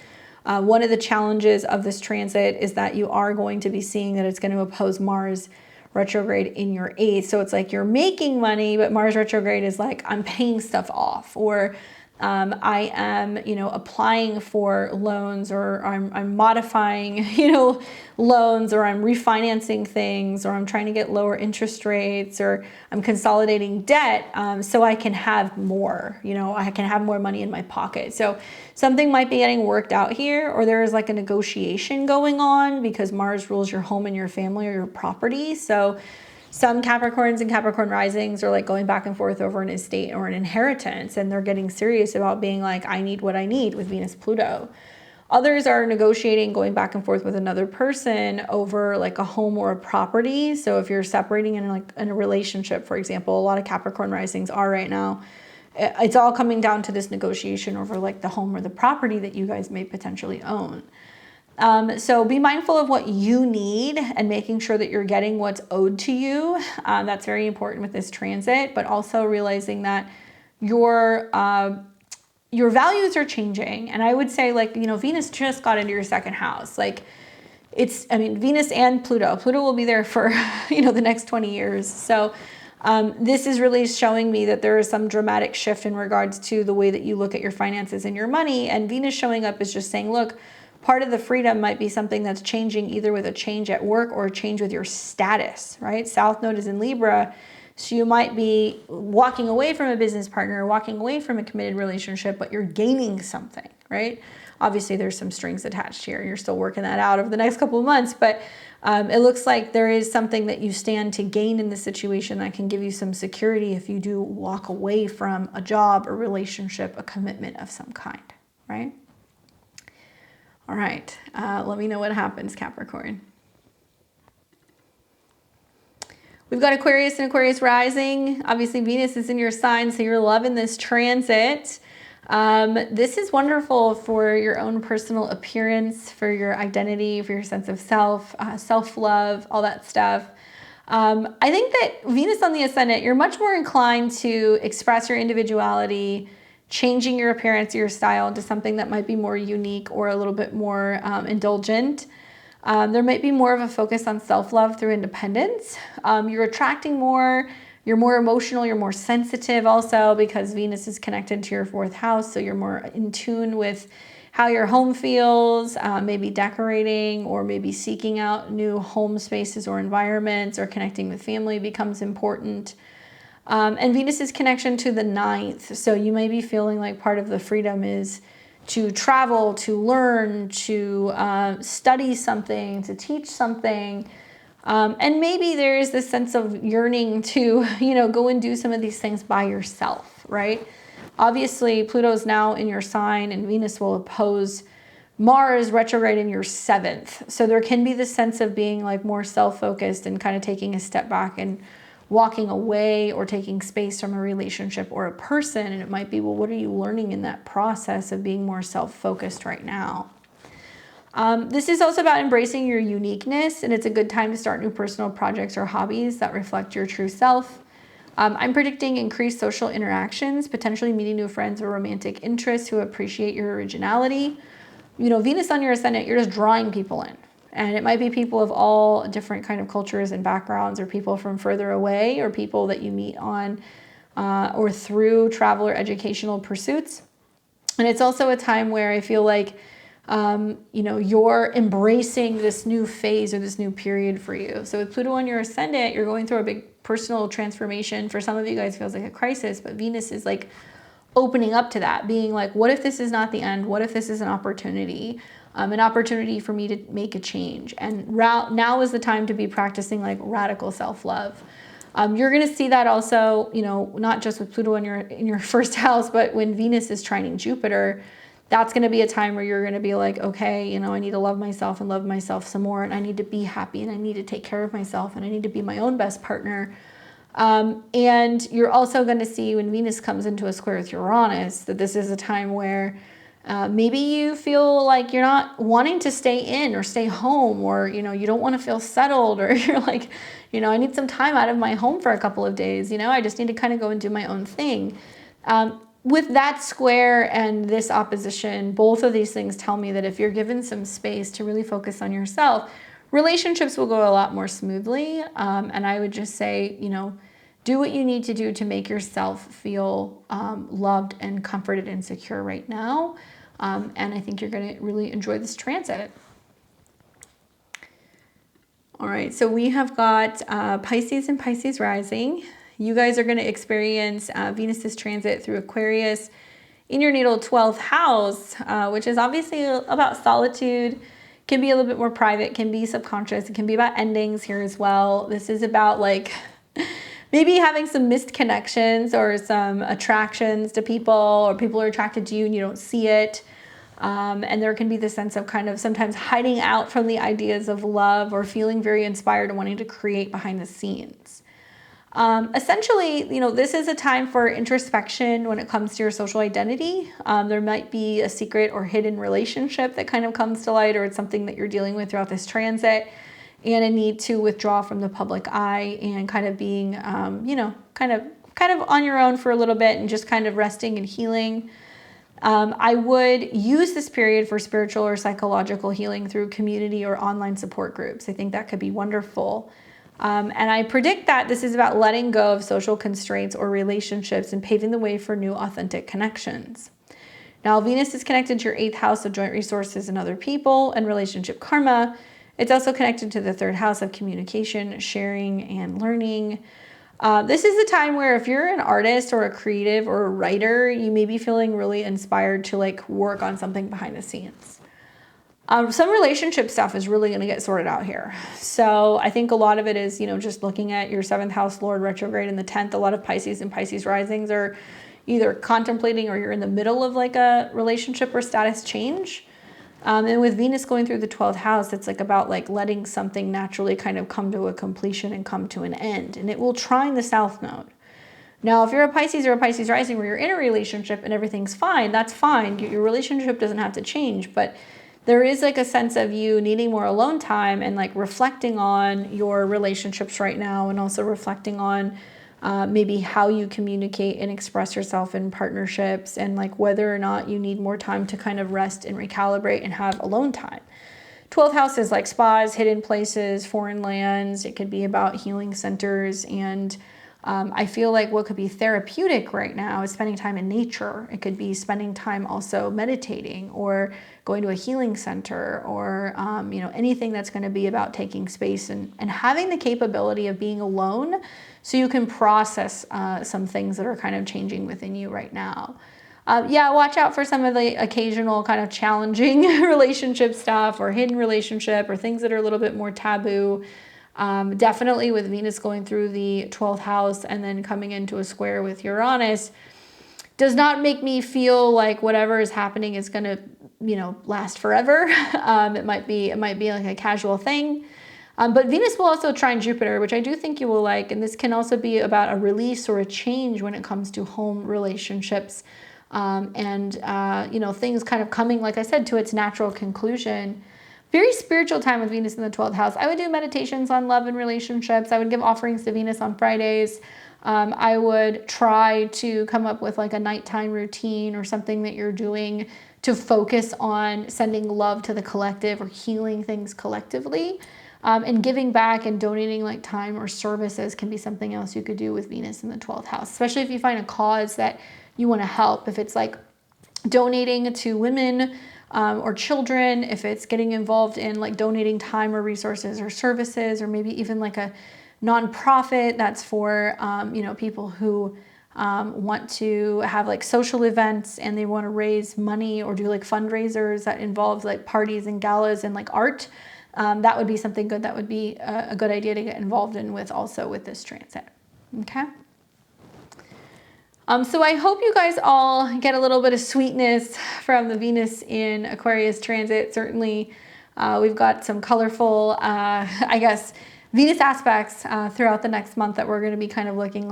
One of the challenges of this transit is that you are going to be seeing that it's going to oppose Mars retrograde in your 8th. So it's like you're making money, but Mars retrograde is like, I'm paying stuff off, or I am, you know, applying for loans, or I'm modifying, you know, loans, or I'm refinancing things, or I'm trying to get lower interest rates, or I'm consolidating debt so I can have more, you know, I can have more money in my pocket. So something might be getting worked out here, or there is like a negotiation going on because Mars rules your home and your family or your property. So some Capricorns and Capricorn risings are like going back and forth over an estate or an inheritance, and they're getting serious about being like, I need what I need with Venus Pluto. Others are negotiating, going back and forth with another person over like a home or a property. So if you're separating in a relationship, for example, a lot of Capricorn risings are right now. It's all coming down to this negotiation over like the home or the property that you guys may potentially own. So be mindful of what you need and making sure that you're getting what's owed to you. That's very important with this transit, but also realizing that your values are changing. And I would say, like, you know, Venus just got into your 2nd house. Like Venus and Pluto will be there for, you know, the next 20 years. So this is really showing me that there is some dramatic shift in regards to the way that you look at your finances and your money. And Venus showing up is just saying, look, part of the freedom might be something that's changing, either with a change at work or a change with your status, right? South Node is in Libra. So you might be walking away from a business partner, walking away from a committed relationship, but you're gaining something, right? Obviously, there's some strings attached here. You're still working that out over the next couple of months, but it looks like there is something that you stand to gain in this situation that can give you some security if you do walk away from a job, a relationship, a commitment of some kind, right? All right, let me know what happens, Capricorn. We've got Aquarius and Aquarius rising. Obviously, Venus is in your sign, so you're loving this transit. This is wonderful for your own personal appearance, for your identity, for your sense of self, self-love, all that stuff. I think that Venus on the ascendant, you're much more inclined to express your individuality, changing your appearance, your style into something that might be more unique or a little bit more indulgent. There might be more of a focus on self-love through independence. You're attracting more, you're more emotional, you're more sensitive also because Venus is connected to your 4th house. So you're more in tune with how your home feels, maybe decorating or maybe seeking out new home spaces or environments, or connecting with family becomes important. And Venus's connection to the 9th. So you may be feeling like part of the freedom is to travel, to learn, to study something, to teach something. And maybe there is this sense of yearning to, you know, go and do some of these things by yourself, right? Obviously, Pluto's now in your sign and Venus will oppose Mars retrograde in your 7th. So there can be this sense of being like more self-focused and kind of taking a step back and walking away or taking space from a relationship or a person. And it might be, well, what are you learning in that process of being more self-focused right now? This is also about embracing your uniqueness, and it's a good time to start new personal projects or hobbies that reflect your true self. I'm predicting increased social interactions, potentially meeting new friends or romantic interests who appreciate your originality. You know, Venus on your ascendant, you're just drawing people in. And it might be people of all different kind of cultures and backgrounds, or people from further away, or people that you meet on or through travel or educational pursuits. And it's also a time where I feel like, you know, you're embracing this new phase or this new period for you. So with Pluto on your ascendant, you're going through a big personal transformation. For some of you guys, it feels like a crisis, but Venus is like opening up to that, being like, what if this is not the end? What if this is an opportunity for me to make a change? And now is the time to be practicing like radical self-love. You're going to see that also, you know, not just with Pluto in your first house, but when Venus is trining Jupiter, that's going to be a time where you're going to be like, okay, you know, I need to love myself and love myself some more. And I need to be happy and I need to take care of myself and I need to be my own best partner. And you're also going to see when Venus comes into a square with Uranus, that this is a time where maybe you feel like you're not wanting to stay in or stay home, or, you know, you don't want to feel settled, or you're like, you know, I need some time out of my home for a couple of days. You know, I just need to kind of go and do my own thing. With that square and this opposition, both of these things tell me that if you're given some space to really focus on yourself, relationships will go a lot more smoothly. And I would just say, you know, do what you need to do to make yourself feel loved and comforted and secure right now. And I think you're going to really enjoy this transit. All right, so we have got Pisces and Pisces rising. You guys are going to experience Venus's transit through Aquarius in your natal 12th house, which is obviously about solitude, can be a little bit more private, can be subconscious, it can be about endings here as well. This is about like maybe having some missed connections or some attractions to people, or people are attracted to you and you don't see it. And there can be the sense of kind of sometimes hiding out from the ideas of love, or feeling very inspired and wanting to create behind the scenes. Essentially, you know, this is a time for introspection when it comes to your social identity. There might be a secret or hidden relationship that kind of comes to light, or it's something that you're dealing with throughout this transit, and a need to withdraw from the public eye and kind of being, you know, kind of on your own for a little bit and just kind of resting and healing. I would use this period for spiritual or psychological healing through community or online support groups. I think that could be wonderful. And I predict that this is about letting go of social constraints or relationships and paving the way for new authentic connections. Now, Venus is connected to your 8th house of joint resources and other people and relationship karma. It's also connected to the 3rd house of communication, sharing, and learning. This is a time where if you're an artist or a creative or a writer, you may be feeling really inspired to like work on something behind the scenes. Some relationship stuff is really going to get sorted out here. So I think a lot of it is, you know, just looking at your 7th house Lord retrograde in the 10th. A lot of Pisces and Pisces risings are either contemplating or you're in the middle of like a relationship or status change. And with Venus going through the 12th house, it's like about like letting something naturally kind of come to a completion and come to an end. And it will trine the South Node. Now, if you're a Pisces or a Pisces rising where you're in a relationship and everything's fine, that's fine. Your relationship doesn't have to change, but there is like a sense of you needing more alone time and like reflecting on your relationships right now, and also reflecting on maybe how you communicate and express yourself in partnerships, and like whether or not you need more time to kind of rest and recalibrate and have alone time. 12th house is like spas, hidden places, foreign lands. It could be about healing centers. And I feel like what could be therapeutic right now is spending time in nature. It could be spending time also meditating or going to a healing center, or you know, anything that's going to be about taking space and having the capability of being alone so you can process some things that are kind of changing within you right now. Yeah, watch out for some of the occasional kind of challenging relationship stuff or hidden relationship or things that are a little bit more taboo. Definitely with Venus going through the 12th house and then coming into a square with Uranus does not make me feel like whatever is happening is going to, you know, last forever. It might be like a casual thing. But Venus will also trine Jupiter, which I do think you will like. And this can also be about a release or a change when it comes to home relationships. You know, things kind of coming, like I said, to its natural conclusion. Very spiritual time with Venus in the 12th house. I would do meditations on love and relationships. I would give offerings to Venus on Fridays. I would try to come up with like a nighttime routine or something that you're doing to focus on sending love to the collective or healing things collectively. And giving back and donating like time or services can be something else you could do with Venus in the 12th house, especially if you find a cause that you want to help. If it's like donating to women or children, if it's getting involved in like donating time or resources or services, or maybe even like a nonprofit that's for, you know, people who want to have like social events and they want to raise money or do like fundraisers that involve like parties and galas and like art. That would be something good. That would be a good idea to get involved in with also with this transit. Okay. So I hope you guys all get a little bit of sweetness from the Venus in Aquarius transit. Certainly, we've got some colorful, I guess, Venus aspects throughout the next month that we're going to be kind of looking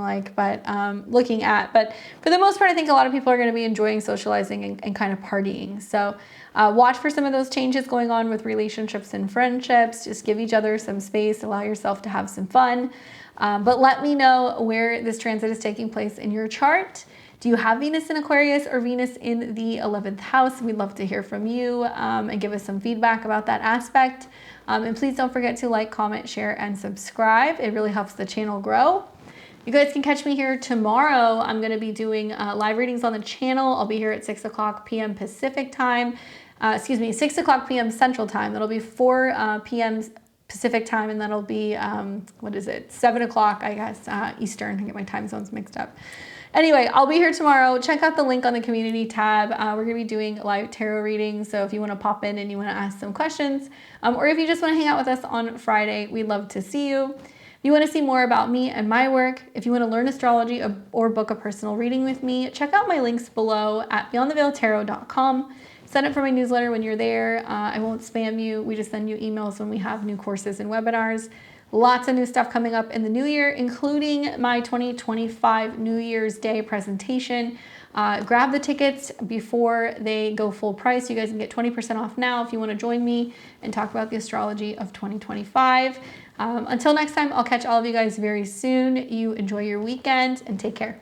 at. But for the most part, I think a lot of people are going to be enjoying socializing and kind of partying. So watch for some of those changes going on with relationships and friendships. Just give each other some space, allow yourself to have some fun. But let me know where this transit is taking place in your chart. Do you have Venus in Aquarius or Venus in the 11th house? We'd love to hear from you and give us some feedback about that aspect. And please don't forget to like, comment, share, and subscribe. It really helps the channel grow. You guys can catch me here tomorrow. I'm going to be doing live readings on the channel. I'll be here at 6 o'clock p.m. Pacific time. 6 o'clock p.m. Central time. That'll be 4 p.m. Pacific time, and that'll be, 7 o'clock, I guess, Eastern. I get my time zones mixed up. Anyway, I'll be here tomorrow. Check out the link on the community tab. We're going to be doing live tarot readings, so if you want to pop in and you want to ask some questions, or if you just want to hang out with us on Friday, we'd love to see you. If you want to see more about me and my work, if you want to learn astrology or book a personal reading with me, check out my links below at beyondtheveiltarot.com. Sign up for my newsletter when you're there. I won't spam you. We just send you emails when we have new courses and webinars. Lots of new stuff coming up in the new year, including my 2025 New Year's Day presentation. Grab the tickets before they go full price. You guys can get 20% off now if you want to join me and talk about the astrology of 2025. Until next time, I'll catch all of you guys very soon. You enjoy your weekend and take care.